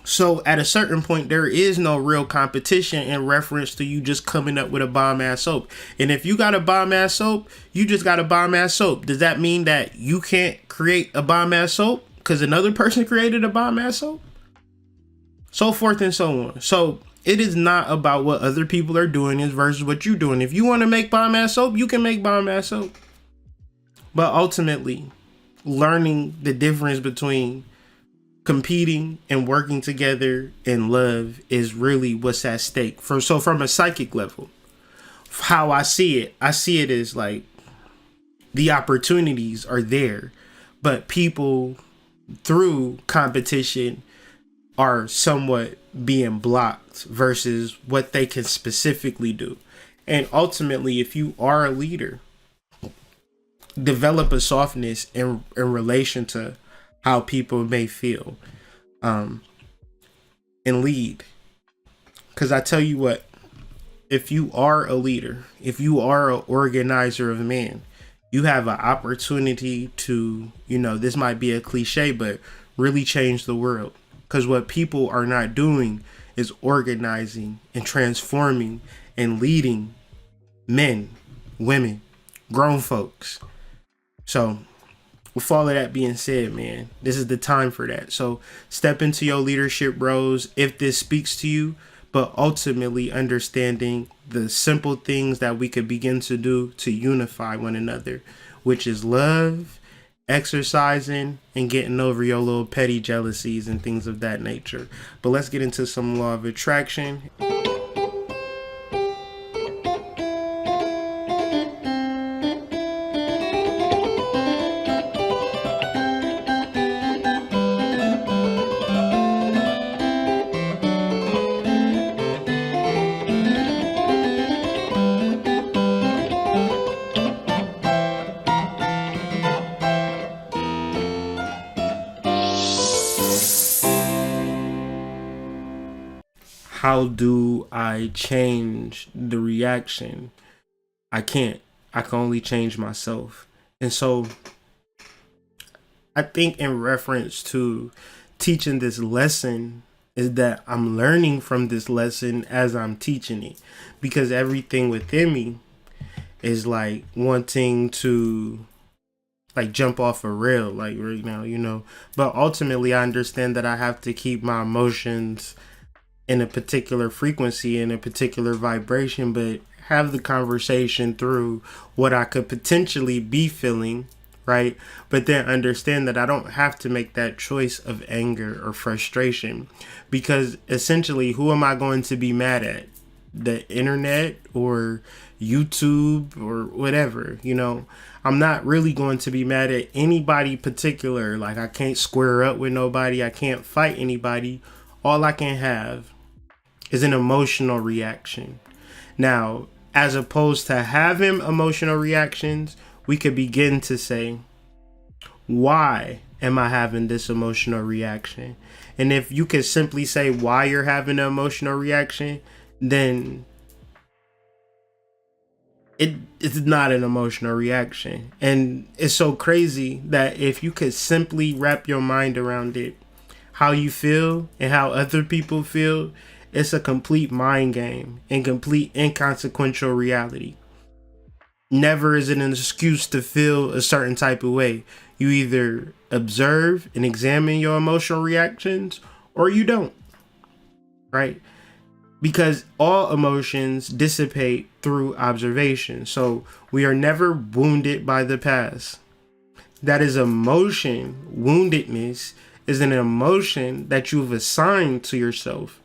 So at a certain point, there is no real competition in reference to you just coming up with a bomb ass soap. And if you got a bomb ass soap, you just got a bomb ass soap. Does that mean that you can't create a bomb ass soap because another person created a bomb ass soap? So forth and so on. So it is not about what other people are doing versus what you're doing. If you want to make bomb ass soap, you can make bomb ass soap. But ultimately, learning the difference between competing and working together in love is really what's at stake. So from a psychic level, how I see it as like the opportunities are there, but people through competition are somewhat being blocked versus what they can specifically do. And ultimately, if you are a leader, develop a softness in relation to how people may feel, and lead. Because I tell you what, if you are a leader, if you are an organizer of men, you have an opportunity to, this might be a cliche, but really change the world. Because what people are not doing is organizing and transforming and leading men, women, grown folks. So with all of that being said, man, this is the time for that. So step into your leadership roles if this speaks to you, but ultimately understanding the simple things that we could begin to do to unify one another, which is love, exercising, and getting over your little petty jealousies and things of that nature. But let's get into some law of attraction. How do I change the reaction? I can't. I can only change myself. And so I think in reference to teaching this lesson is that I'm learning from this lesson as I'm teaching it, because everything within me is like wanting to like jump off a rail like right now, but ultimately I understand that I have to keep my emotions in a particular frequency, in a particular vibration, but have the conversation through what I could potentially be feeling, right? But then understand that I don't have to make that choice of anger or frustration, because essentially, who am I going to be mad at? The internet or YouTube or whatever, I'm not really going to be mad at anybody particular. Like, I can't square up with nobody. I can't fight anybody. All I can have is an emotional reaction. Now, as opposed to having emotional reactions, we could begin to say, why am I having this emotional reaction? And if you could simply say why you're having an emotional reaction, then it's not an emotional reaction. And it's so crazy that if you could simply wrap your mind around it, how you feel and how other people feel, it's a complete mind game and complete inconsequential reality. Never is it an excuse to feel a certain type of way. You either observe and examine your emotional reactions or you don't, right? Because all emotions dissipate through observation. So we are never wounded by the past. That is emotion. Woundedness is an emotion that you've assigned to yourself,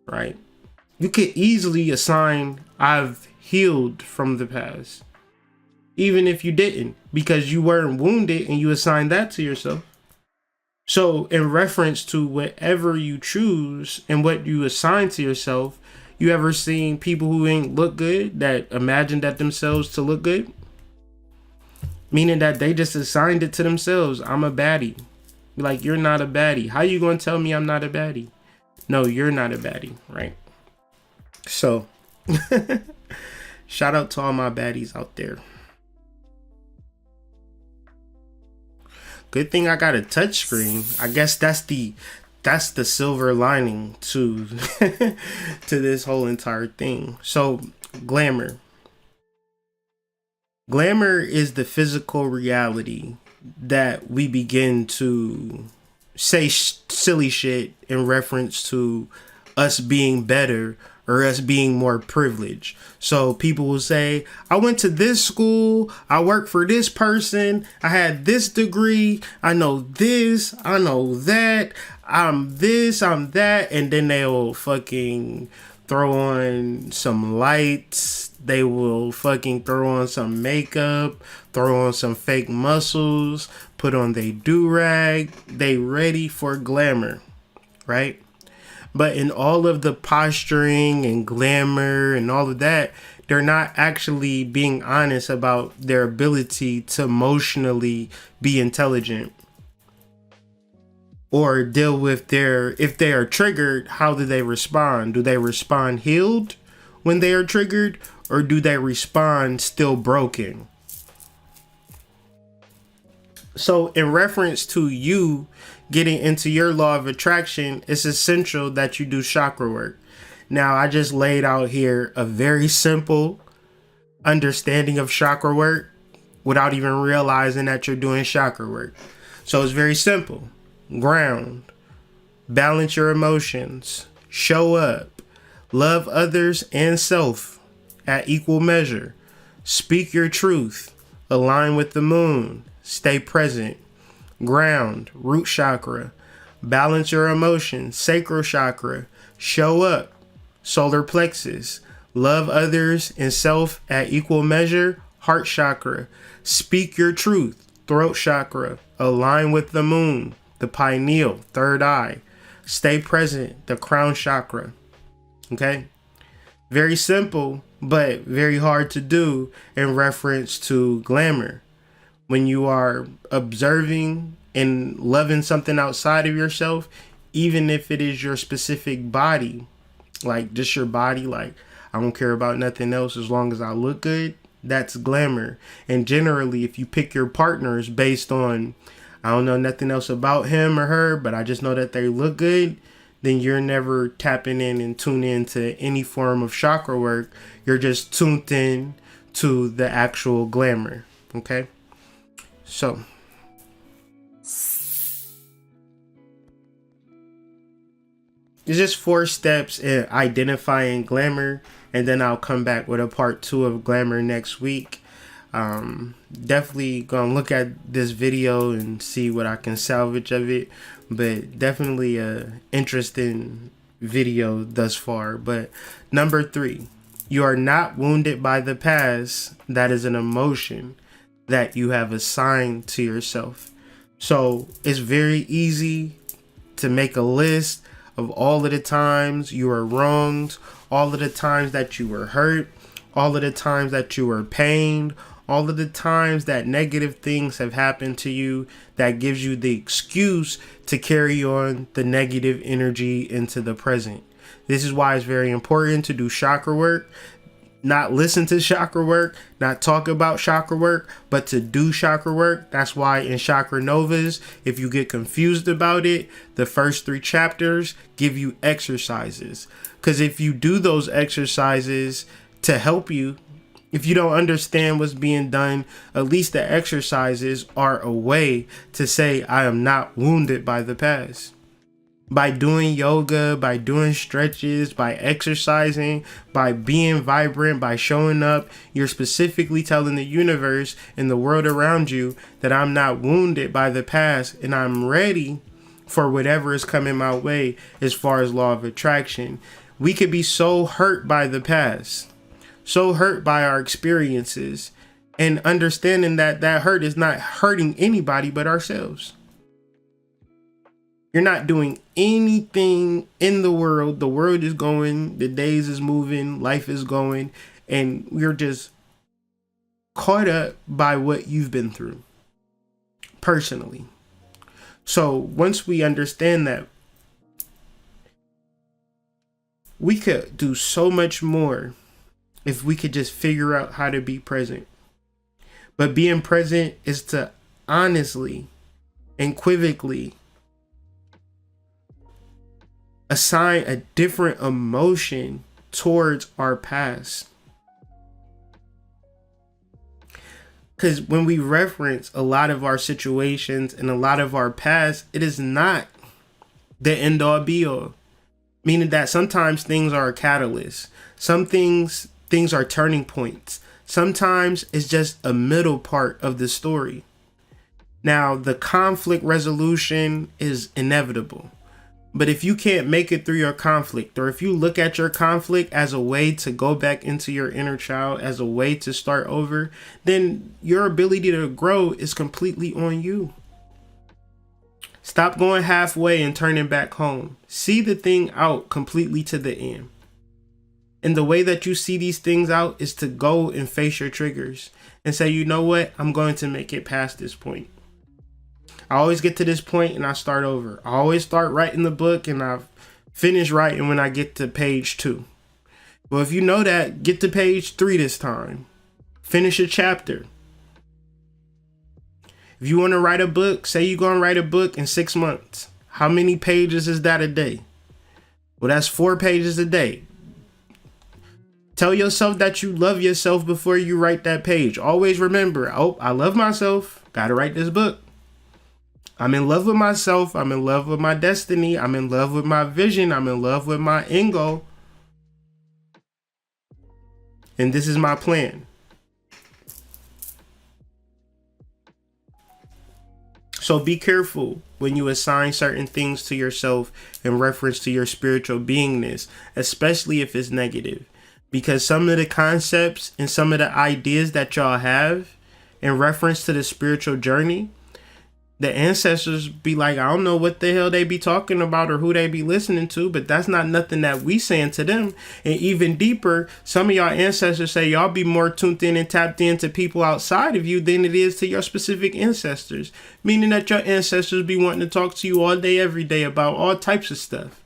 right? You could easily assign, I've healed from the past, even if you didn't, because you weren't wounded and you assigned that to yourself. So in reference to whatever you choose and what you assign to yourself, you ever seen people who ain't look good that imagine that themselves to look good? Meaning that they just assigned it to themselves. I'm a baddie. Like, you're not a baddie. How you gonna tell me I'm not a baddie? No, you're not a baddie, right? So, shout out to all my baddies out there. Good thing I got a touch screen. I guess that's the silver lining to to this whole entire thing. So, glamour. Glamour is the physical reality that we begin to say silly shit in reference to us being better or us being more privileged. So people will say, I went to this school, I work for this person, I had this degree, I know this, I know that, I'm this, I'm that, and then they'll fucking throw on some lights, they will fucking throw on some makeup, throw on some fake muscles, put on their do-rag, they ready for glamour, right? But in all of the posturing and glamour and all of that, they're not actually being honest about their ability to emotionally be intelligent or deal with if they are triggered, how do they respond? Do they respond healed when they are triggered, or do they respond still broken? So in reference to you getting into your law of attraction, it's essential that you do chakra work. Now, I just laid out here a very simple understanding of chakra work without even realizing that you're doing chakra work. So it's very simple. Ground, balance your emotions, show up, love others and self at equal measure, speak your truth, align with the moon, stay present. Ground, root chakra, balance your emotions, sacral chakra, show up, solar plexus, love others and self at equal measure, heart chakra, speak your truth, throat chakra, align with the moon, the pineal, third eye, stay present, the crown chakra. Okay? Very simple, but very hard to do in reference to glamour. When you are observing and loving something outside of yourself, even if it is your specific body, like just your body, like I don't care about nothing else as long as I look good, that's glamour. And generally, if you pick your partners based on, I don't know nothing else about him or her, but I just know that they look good, then you're never tapping in and tuning into any form of chakra work. You're just tuned in to the actual glamour. Okay? So, it's just 4 steps in identifying glamour, and then I'll come back with a part 2 of glamour next week. Definitely gonna look at this video and see what I can salvage of it, but definitely a interesting video thus far. But number 3, you are not wounded by the past. That is an emotion that you have assigned to yourself. So it's very easy to make a list of all of the times you were wronged, all of the times that you were hurt, all of the times that you were pained, all of the times that negative things have happened to you that gives you the excuse to carry on the negative energy into the present. This is why it's very important to do chakra work. Not listen to chakra work, not talk about chakra work, but to do chakra work. That's why in Chakra Novas, if you get confused about it, the first 3 chapters give you exercises. Because if you do those exercises to help you If you don't understand what's being done, at least the exercises are a way to say, I am not wounded by the past. By doing yoga, by doing stretches, by exercising, by being vibrant, by showing up, you're specifically telling the universe and the world around you that I'm not wounded by the past and I'm ready for whatever is coming my way as far as law of attraction. We could be so hurt by the past, so hurt by our experiences, and understanding that that hurt is not hurting anybody but ourselves. You're not doing anything in the world. The world is going, the days is moving, life is going, and you're just caught up by what you've been through personally. So once we understand that, we could do so much more if we could just figure out how to be present. But being present is to honestly and equivocally assign a different emotion towards our past. Because when we reference a lot of our situations and a lot of our past, it is not the end all be all. Meaning that sometimes things are a catalyst. Some things are turning points. Sometimes it's just a middle part of the story. Now, the conflict resolution is inevitable. But if you can't make it through your conflict, or if you look at your conflict as a way to go back into your inner child, as a way to start over, then your ability to grow is completely on you. Stop going halfway and turning back home. See the thing out completely to the end. And the way that you see these things out is to go and face your triggers and say, you know what? I'm going to make it past this point. I always get to this point and I start over. I always start writing the book and I finish writing when I get to page 2. Well, if you know that, get to page 3 this time. Finish a chapter. If you want to write a book, say you're going to write a book in 6 months. How many pages is that a day? Well, that's 4 pages a day. Tell yourself that you love yourself before you write that page. Always remember, oh, I love myself. Got to write this book. I'm in love with myself. I'm in love with my destiny. I'm in love with my vision. I'm in love with my end goal. And this is my plan. So be careful when you assign certain things to yourself in reference to your spiritual beingness, especially if it's negative. Because some of the concepts and some of the ideas that y'all have in reference to the spiritual journey, the ancestors be like, I don't know what the hell they be talking about or who they be listening to, but that's not nothing that we saying to them. And even deeper, some of y'all ancestors say y'all be more tuned in and tapped into people outside of you than it is to your specific ancestors. Meaning that your ancestors be wanting to talk to you all day, every day about all types of stuff.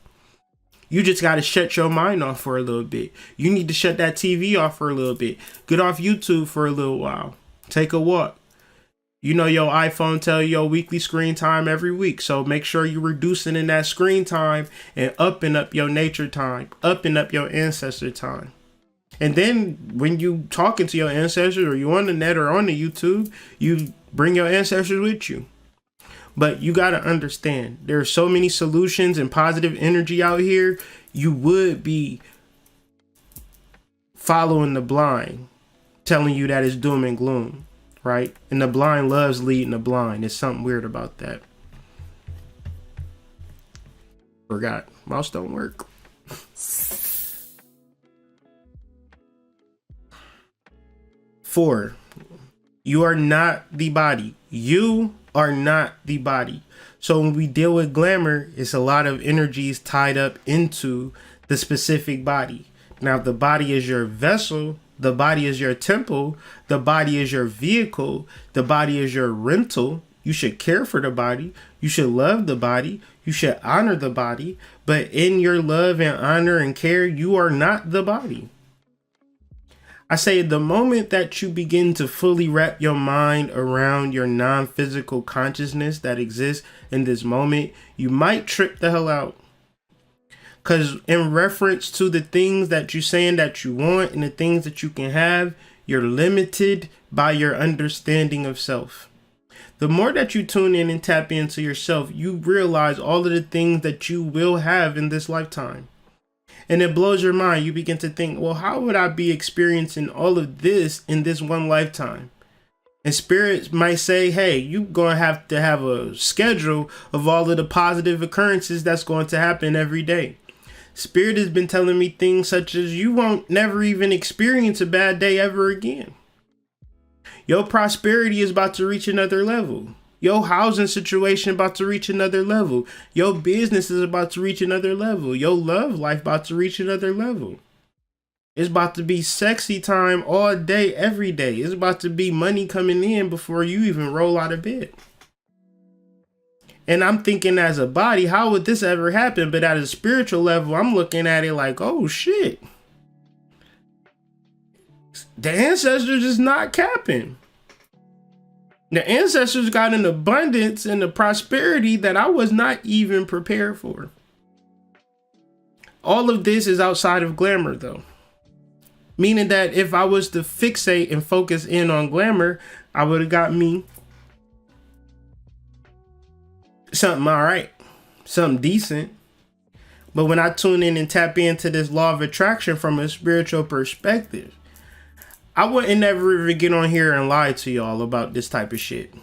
You just got to shut your mind off for a little bit. You need to shut that TV off for a little bit. Get off YouTube for a little while. Take a walk. You know your iPhone tell you your weekly screen time every week. So make sure you're reducing in that screen time and upping up your nature time, upping up your ancestor time. And then when you talking to your ancestors or you on the net or on the YouTube, you bring your ancestors with you. But you got to understand, there are so many solutions and positive energy out here. You would be following the blind, telling you that it's doom and gloom. Right? And the blind loves leading the blind. There's something weird about that. Forgot. Mouse don't work. 4. You are not the body. You are not the body. So when we deal with glamour, it's a lot of energies tied up into the specific body. Now, if the body is your vessel, the body is your temple, the body is your vehicle, the body is your rental, you should care for the body, you should love the body, you should honor the body, but in your love and honor and care, you are not the body. I say the moment that you begin to fully wrap your mind around your non-physical consciousness that exists in this moment, you might trip the hell out. Because in reference to the things that you're saying that you want and the things that you can have, you're limited by your understanding of self. The more that you tune in and tap into yourself, you realize all of the things that you will have in this lifetime. And it blows your mind. You begin to think, well, how would I be experiencing all of this in this one lifetime? And spirits might say, hey, you're going to have a schedule of all of the positive occurrences that's going to happen every day. Spirit has been telling me things such as you won't never even experience a bad day ever again. Your prosperity is about to reach another level. Your housing situation about to reach another level. Your business is about to reach another level. Your love life about to reach another level. It's about to be sexy time all day, every day. It's about to be money coming in before you even roll out of bed. And I'm thinking as a body, how would this ever happen? But at a spiritual level, I'm looking at it like, oh shit. The ancestors is not capping. The ancestors got an abundance and a prosperity that I was not even prepared for. All of this is outside of glamour though. Meaning that if I was to fixate and focus in on glamour, I would have got me something all right, something decent. But when I tune in and tap into this law of attraction from a spiritual perspective, I wouldn't never even get on here and lie to y'all about this type of shit.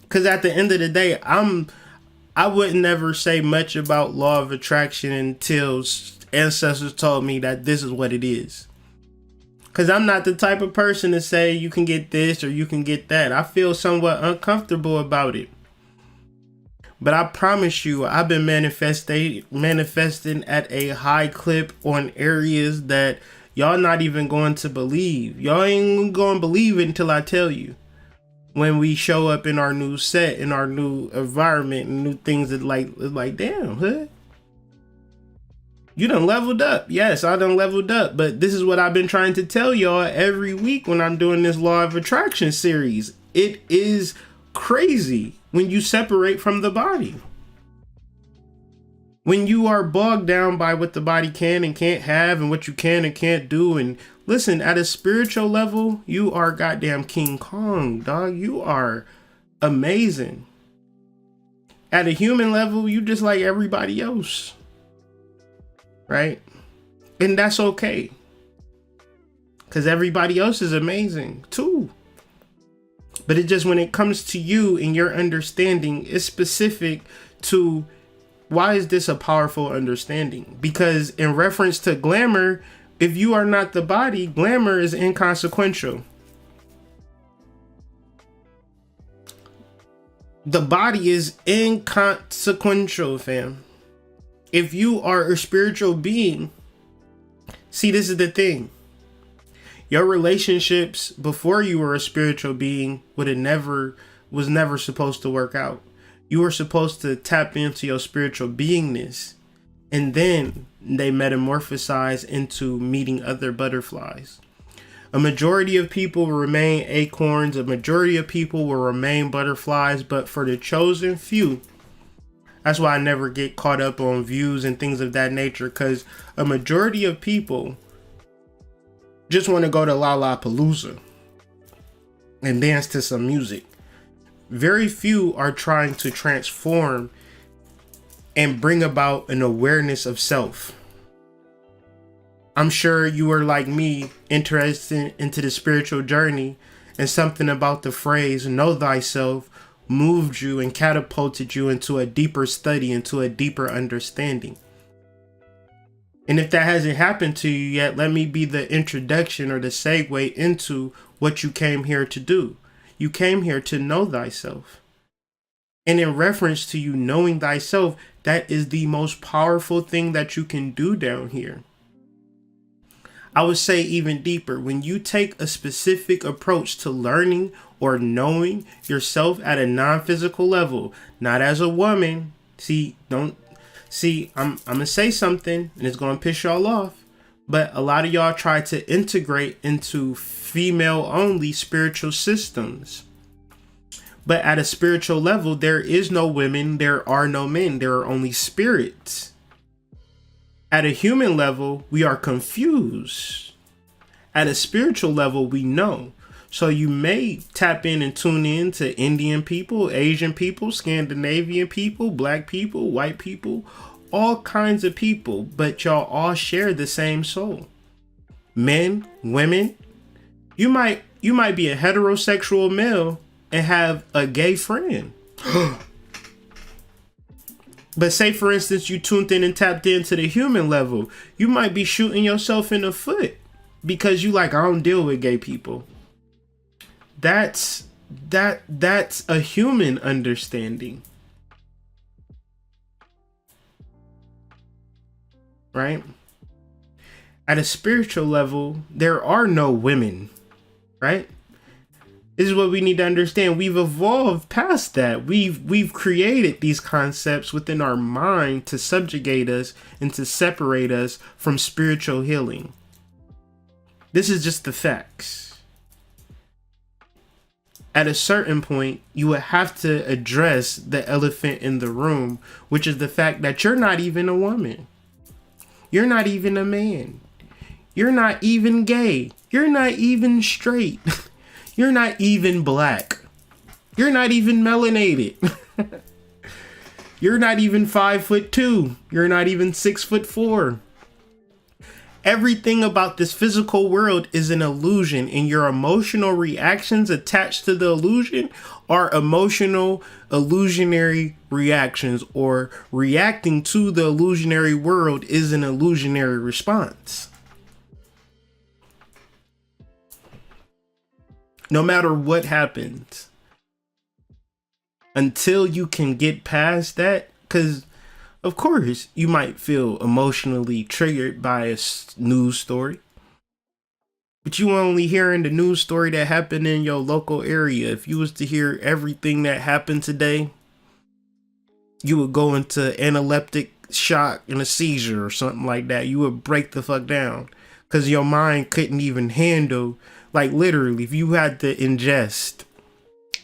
Because at the end of the day, I would never say much about law of attraction until ancestors told me that this is what it is. Because I'm not the type of person to say you can get this or you can get that. I feel somewhat uncomfortable about it. But I promise you, I've been manifesting at a high clip on areas that y'all not even going to believe. Y'all ain't going to believe it until I tell you. When we show up in our new set, in our new environment, and new things that like damn, huh? You done leveled up. Yes, I done leveled up. But this is what I've been trying to tell y'all every week when I'm doing this Law of Attraction series. It is crazy when you separate from the body. When you are bogged down by what the body can and can't have and what you can and can't do. And listen, at a spiritual level, you are goddamn King Kong, dog. You are amazing. At a human level, you just like everybody else. Right? And that's okay. Because everybody else is amazing too. But it just, when it comes to you and your understanding, it's specific to why is this a powerful understanding? Because in reference to glamour, if you are not the body, glamour is inconsequential. The body is inconsequential, fam. If you are a spiritual being, see, this is the thing. Your relationships before you were a spiritual being was never supposed to work out. You were supposed to tap into your spiritual beingness, and then they metamorphosize into meeting other butterflies. A majority of people will remain acorns, a majority of people will remain butterflies, but for the chosen few, that's why I never get caught up on views and things of that nature, because a majority of people just want to go to Lollapalooza and dance to some music. Very few are trying to transform and bring about an awareness of self. I'm sure you are like me, interested into the spiritual journey, and something about the phrase "know thyself" moved you and catapulted you into a deeper study, into a deeper understanding. And if that hasn't happened to you yet, let me be the introduction or the segue into what you came here to do. You came here to know thyself. And in reference to you knowing thyself, that is the most powerful thing that you can do down here. I would say even deeper, when you take a specific approach to learning or knowing yourself at a non-physical level, not as a woman. I'm gonna say something and it's gonna piss y'all off, but a lot of y'all try to integrate into female only spiritual systems. But at a spiritual level, there is no women, there are no men, there are only spirits. At a human level, we are confused. At a spiritual level, we know. So you may tap in and tune in to Indian people, Asian people, Scandinavian people, black people, white people, all kinds of people, but y'all all share the same soul. Men, women, you might be a heterosexual male and have a gay friend. But say, for instance, you tuned in and tapped into the human level. You might be shooting yourself in the foot because you like, I don't deal with gay people. That's a human understanding. Right? At a spiritual level, there are no women. Right? This is what we need to understand. We've evolved past that. We've created these concepts within our mind to subjugate us and to separate us from spiritual healing. This is just the facts. At a certain point, you would have to address the elephant in the room, which is the fact that you're not even a woman. You're not even a man. You're not even gay. You're not even straight. You're not even black. You're not even melanated. You're not even 5'2". You're not even 6'4". Everything about this physical world is an illusion, and your emotional reactions attached to the illusion are emotional illusionary reactions, or reacting to the illusionary world is an illusionary response. No matter what happens, until you can get past that, because of course you might feel emotionally triggered by a news story, but you only hearing the news story that happened in your local area. If you was to hear everything that happened today, you would go into analeptic shock and a seizure or something like that. You would break the fuck down because your mind couldn't even handle. Like literally, if you had to ingest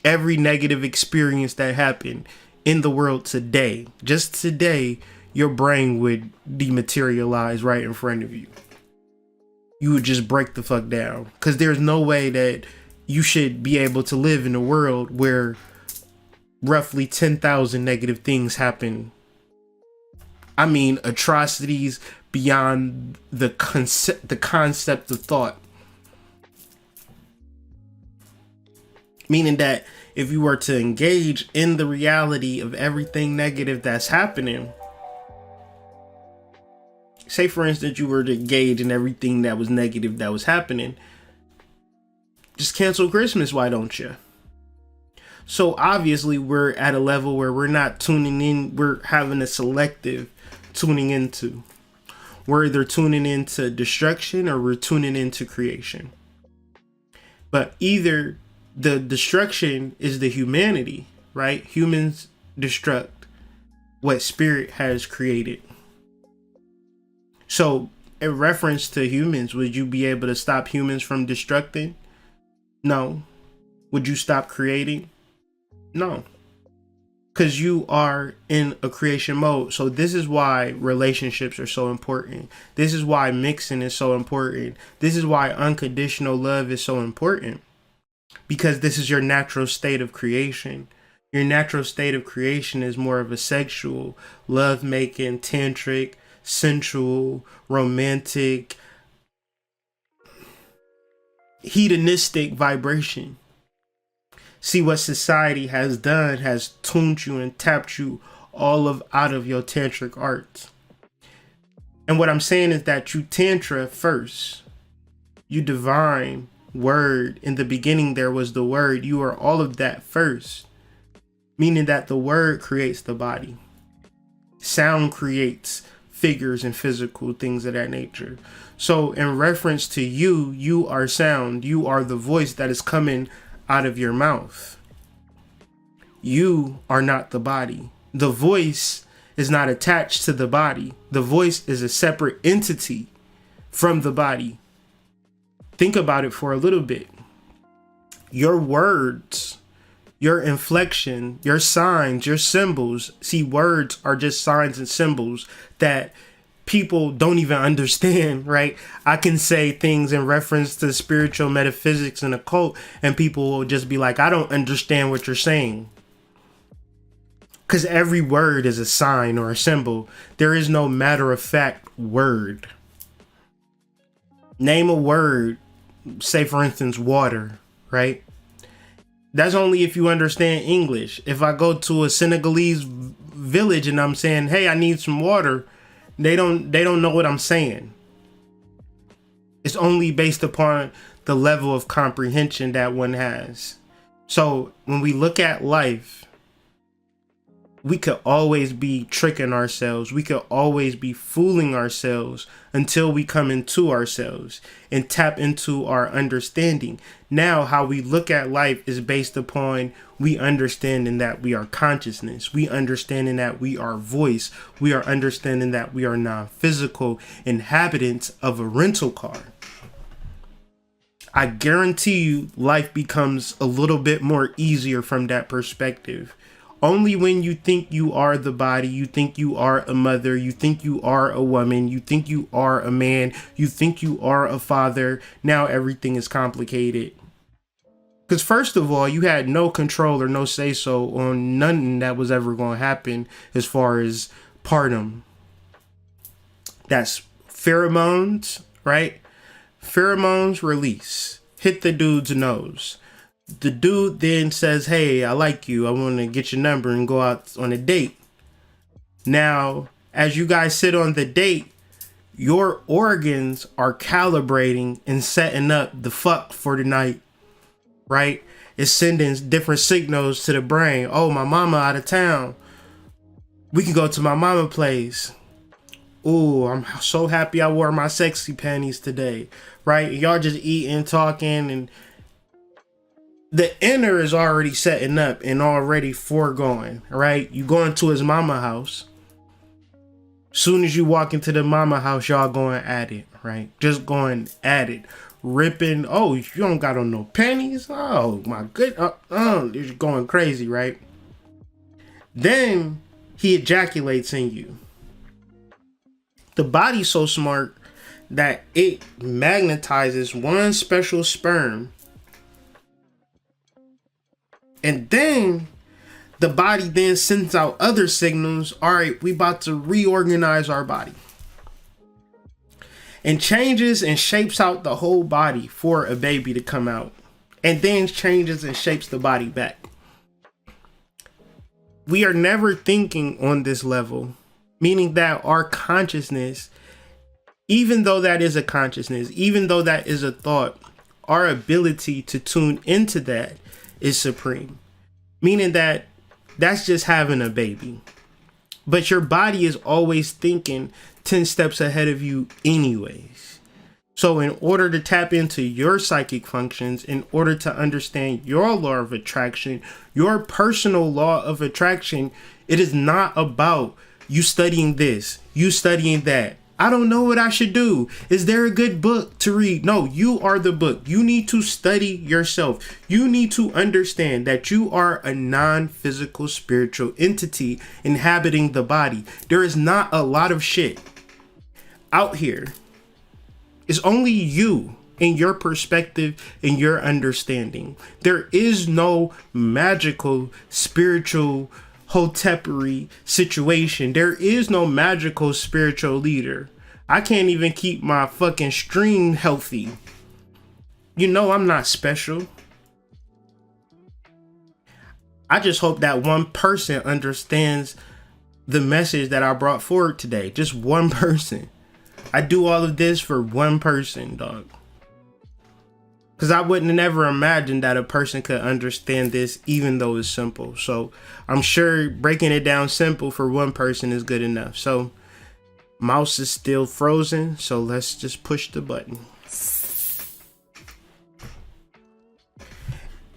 every negative experience that happened in the world today, just today, your brain would dematerialize right in front of you. You would just break the fuck down, because there's no way that you should be able to live in a world where roughly 10,000 negative things happen. I mean, atrocities beyond the concept of thought. Meaning that if you were to engage in the reality of everything negative that's happening, say for instance, you were to engage in everything that was negative that was happening, just cancel Christmas, why don't you? So obviously we're at a level where we're not tuning in, we're having a selective tuning into. We're either tuning into destruction or we're tuning into creation. But either the destruction is the humanity, right? Humans destruct what spirit has created. So in reference to humans, would you be able to stop humans from destructing? No. Would you stop creating? No. Because you are in a creation mode. So this is why relationships are so important. This is why mixing is so important. This is why unconditional love is so important. Because this is your natural state of creation. Your natural state of creation is more of a sexual, love-making, tantric, sensual, romantic, hedonistic vibration. See, what society has done has tuned you and tapped you out of your tantric arts. And what I'm saying is that you tantra first. You divine word. In the beginning there was the word. You are all of that first. Meaning that the word creates the body. Sound creates figures and physical things of that nature. So in reference to you, you are sound. You are the voice that is coming out of your mouth. You are not the body. The voice is not attached to the body. The voice is a separate entity from the body. Think about it for a little bit. Your words, your inflection, your signs, your symbols. See, words are just signs and symbols that people don't even understand, right? I can say things in reference to spiritual metaphysics and occult, and people will just be like, I don't understand what you're saying. Because every word is a sign or a symbol. There is no matter of fact word. Name a word, say for instance, water, right? That's only if you understand English. If I go to a Senegalese village and I'm saying, hey, I need some water, they don't know what I'm saying. It's only based upon the level of comprehension that one has. So when we look at life, we could always be tricking ourselves. We could always be fooling ourselves until we come into ourselves and tap into our understanding. Now, how we look at life is based upon we understanding that we are consciousness. We understanding that we are voice. We are understanding that we are non-physical inhabitants of a rental car. I guarantee you life becomes a little bit more easier from that perspective. Only when you think you are the body, you think you are a mother, you think you are a woman, you think you are a man, you think you are a father, now everything is complicated. Because first of all, you had no control or no say-so on nothing that was ever going to happen as far as partum. That's pheromones, right? Pheromones release. Hit the dude's nose. The dude then says, hey, I like you. I want to get your number and go out on a date. Now, as you guys sit on the date, your organs are calibrating and setting up the fuck for the night, right? It's sending different signals to the brain. Oh, my mama out of town. We can go to my mama place. Ooh, I'm so happy I wore my sexy panties today, right? Y'all just eating, talking, and the inner is already setting up and already foregoing, right? You go into his mama house. Soon as you walk into the mama house, y'all going at it, right? Just going at it. Ripping. Oh, you don't got on no panties? Oh, my good. You're going crazy, right? Then he ejaculates in you. The body's so smart that it magnetizes one special sperm. And then the body then sends out other signals. All right, we about to reorganize our body. And changes and shapes out the whole body for a baby to come out. And then changes and shapes the body back. We are never thinking on this level. Meaning that our consciousness, even though that is a consciousness, even though that is a thought, our ability to tune into that is supreme. Meaning that that's just having a baby. But your body is always thinking 10 steps ahead of you anyways. So in order to tap into your psychic functions, in order to understand your law of attraction, your personal law of attraction, it is not about you studying this, you studying that. I don't know what I should do. Is there a good book to read? No, you are the book. You need to study yourself. You need to understand that you are a non-physical spiritual entity inhabiting the body. There is not a lot of shit out here. It's only you and your perspective and your understanding. There is no magical spiritual hotepery situation. There is no magical spiritual leader. I can't even keep my fucking stream healthy. You know I'm not special. I just hope that one person understands the message that I brought forward today. Just one person. I do all of this for one person, dog. Because I wouldn't have never imagined that a person could understand this, even though it's simple. So I'm sure breaking it down simple for one person is good enough. So mouse is still frozen. So let's just push the button.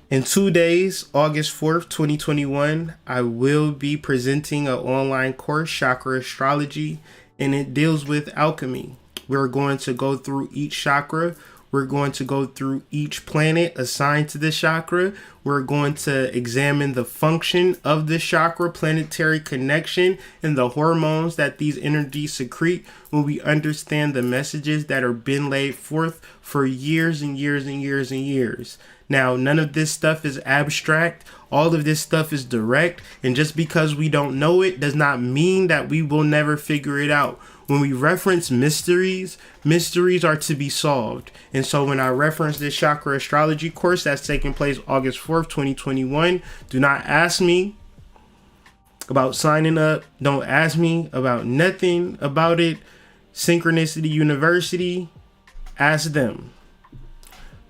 In 2 days, August 4th, 2021, I will be presenting an online course, ChakrAstrology, and it deals with alchemy. We're going to go through each chakra. We're going to go through each planet assigned to this chakra. We're going to examine the function of this chakra, planetary connection, and the hormones that these energies secrete when we understand the messages that are been laid forth for years and years and years and years. Now, none of this stuff is abstract. All of this stuff is direct. And just because we don't know it does not mean that we will never figure it out. When we reference mysteries, mysteries are to be solved. And so when I reference this ChakrAstrology course that's taking place August 4th, 2021, do not ask me about signing up. Don't ask me about nothing about it. Synchronicity University, ask them.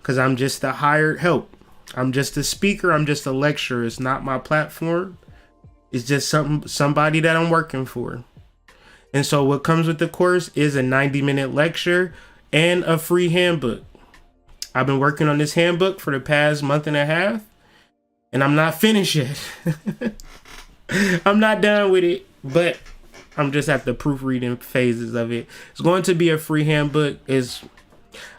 Because I'm just a hired help. I'm just a speaker. I'm just a lecturer. It's not my platform. It's just somebody that I'm working for. And so what comes with the course is a 90-minute lecture and a free handbook. I've been working on this handbook for the past month and a half, and I'm not finished yet. I'm not done with it, but I'm just at the proofreading phases of it. It's going to be a free handbook.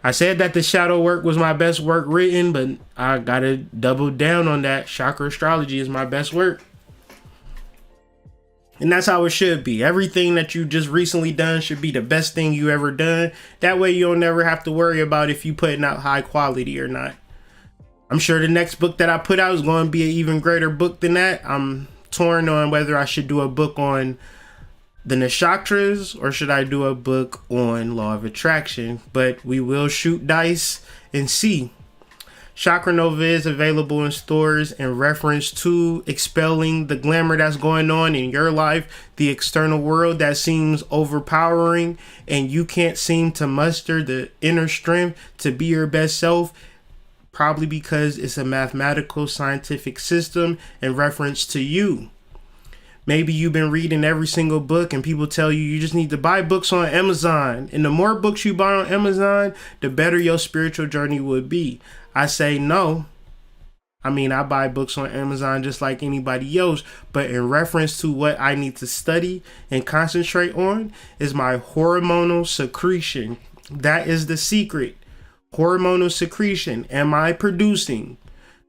I said that the shadow work was my best work written, but I gotta double down on that. ChakrAstrology is my best work. And that's how it should be. Everything that you just recently done should be the best thing you ever done. That way you'll never have to worry about if you putting out high quality or not. I'm sure the next book that I put out is going to be an even greater book than that. I'm torn on whether I should do a book on the nakshatras or should I do a book on law of attraction. But we will shoot dice and see. Chakra Nova is available in stores in reference to expelling the glamour that's going on in your life, the external world that seems overpowering, and you can't seem to muster the inner strength to be your best self, probably because it's a mathematical scientific system in reference to you. Maybe you've been reading every single book and people tell you just need to buy books on Amazon. And the more books you buy on Amazon, the better your spiritual journey would be. I say no. I mean, I buy books on Amazon just like anybody else, but in reference to what I need to study and concentrate on is my hormonal secretion. That is the secret. Hormonal secretion. Am I producing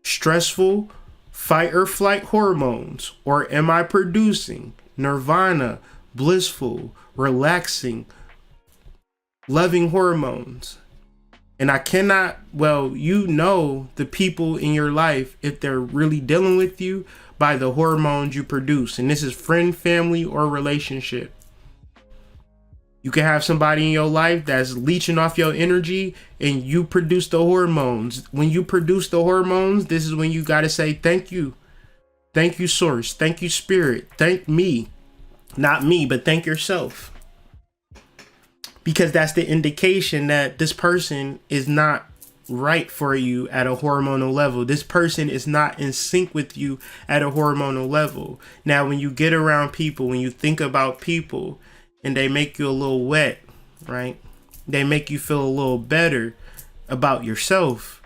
stressful fight or flight hormones, or am I producing nirvana, blissful, relaxing, loving hormones? And I cannot, you know the people in your life, if they're really dealing with you, by the hormones you produce. And this is friend, family, or relationship. You can have somebody in your life that's leeching off your energy and you produce the hormones. When you produce the hormones, this is when you got to say thank you. Thank you, source. Thank you, spirit. Thank me. Not me, but thank yourself. Because that's the indication that this person is not right for you at a hormonal level. This person is not in sync with you at a hormonal level. Now, when you get around people, when you think about people and they make you a little wet, right? They make you feel a little better about yourself.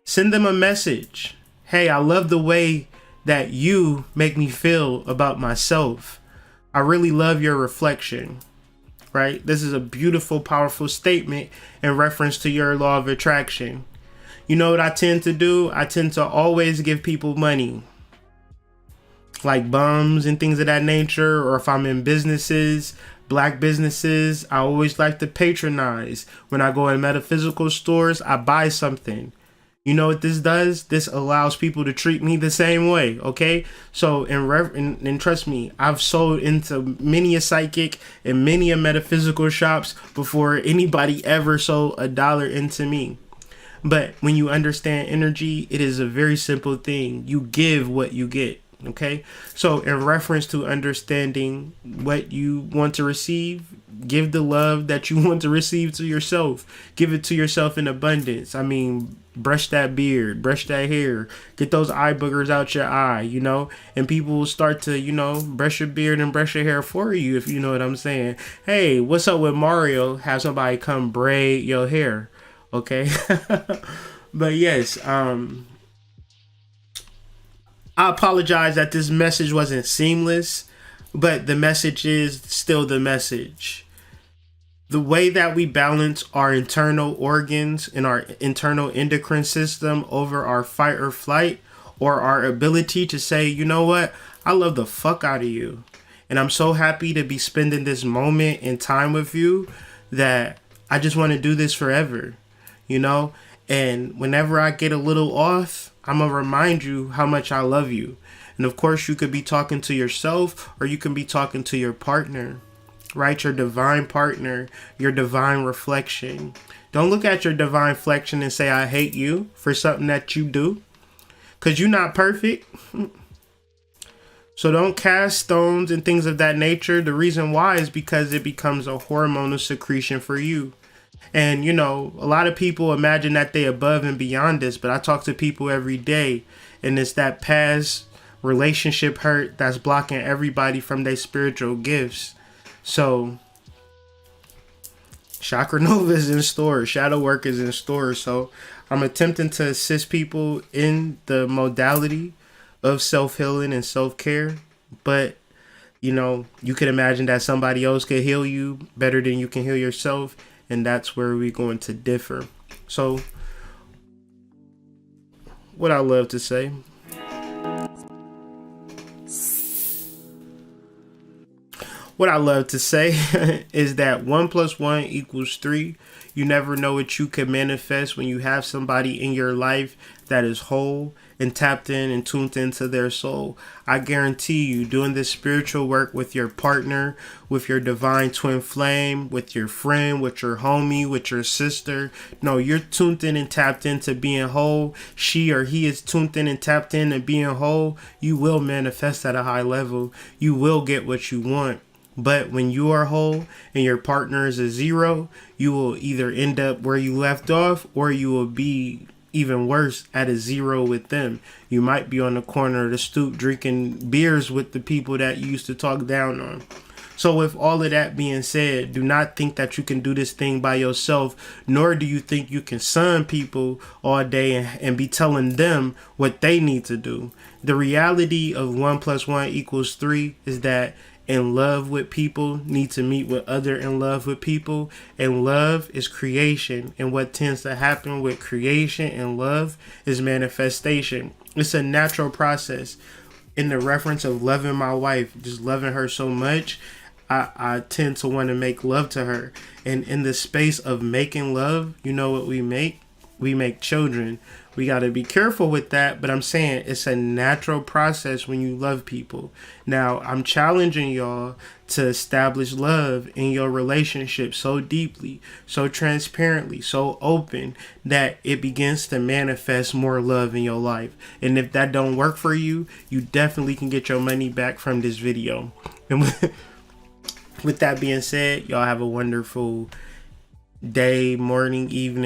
Send them a message. Hey, I love the way that you make me feel about myself. I really love your reflection. Right? This is a beautiful, powerful statement in reference to your law of attraction. You know what I tend to do? I tend to always give people money. Like bums and things of that nature. Or if I'm in businesses, black businesses, I always like to patronize. When I go in metaphysical stores, I buy something. You know what this does? This allows people to treat me the same way, okay? So, and trust me, I've sold into many a psychic and many a metaphysical shops before anybody ever sold $1 into me. But when you understand energy, it is a very simple thing. You give what you get, okay? So, in reference to understanding what you want to receive, give the love that you want to receive to yourself. Give it to yourself in abundance. I mean, brush that beard, brush that hair, get those eye boogers out your eye, you know, and people will start to, brush your beard and brush your hair for you, if you know what I'm saying. Hey, what's up with Mario? Have somebody come braid your hair, okay? But yes, I apologize that this message wasn't seamless, but the message is still the message. the way that we balance our internal organs and our internal endocrine system over our fight or flight, or our ability to say, you know what, I love the fuck out of you. And I'm so happy to be spending this moment in time with you that I just want to do this forever, you know? And whenever I get a little off, I'm going to remind you how much I love you. And of course, you could be talking to yourself, or you can be talking to your partner, right? Your divine partner, your divine reflection. Don't look at your divine reflection and say, I hate you for something that you do, because you're not perfect. So don't cast stones and things of that nature. The reason why is because it becomes a hormonal secretion for you. And, you know, a lot of people imagine that they above and beyond this, but I talk to people every day, and it's that past relationship hurt that's blocking everybody from their spiritual gifts. So Chakra Nova is in store, shadow work is in store. So I'm attempting to assist people in the modality of self-healing and self-care, but you know, you can imagine that somebody else could heal you better than you can heal yourself, and that's where we're going to differ. So what I love to say, is that 1 + 1 = 3. You never know what you can manifest when you have somebody in your life that is whole and tapped in and tuned into their soul. I guarantee you, doing this spiritual work with your partner, with your divine twin flame, with your friend, with your homie, with your sister, no, you're tuned in and tapped into being whole. She or he is tuned in and tapped in and being whole. You will manifest at a high level. You will get what you want. But when you are whole and your partner is a 0, you will either end up where you left off, or you will be even worse, at a 0 with them. You might be on the corner of the stoop drinking beers with the people that you used to talk down on. So with all of that being said, do not think that you can do this thing by yourself, nor do you think you can sun people all day and be telling them what they need to do. The reality of 1 + 1 = 3 is that in love with people need to meet with other in love with people, and love is creation, and what tends to happen with creation and love is manifestation. It's a natural process. In the reference of loving my wife, just loving her so much, I tend to want to make love to her. And in the space of making love, you know what we make? We make children. We got to be careful with that, but I'm saying it's a natural process when you love people. Now, I'm challenging y'all to establish love in your relationship so deeply, so transparently, so open that it begins to manifest more love in your life. And if that don't work for you, you definitely can get your money back from this video. And with that being said, y'all have a wonderful day, morning, evening.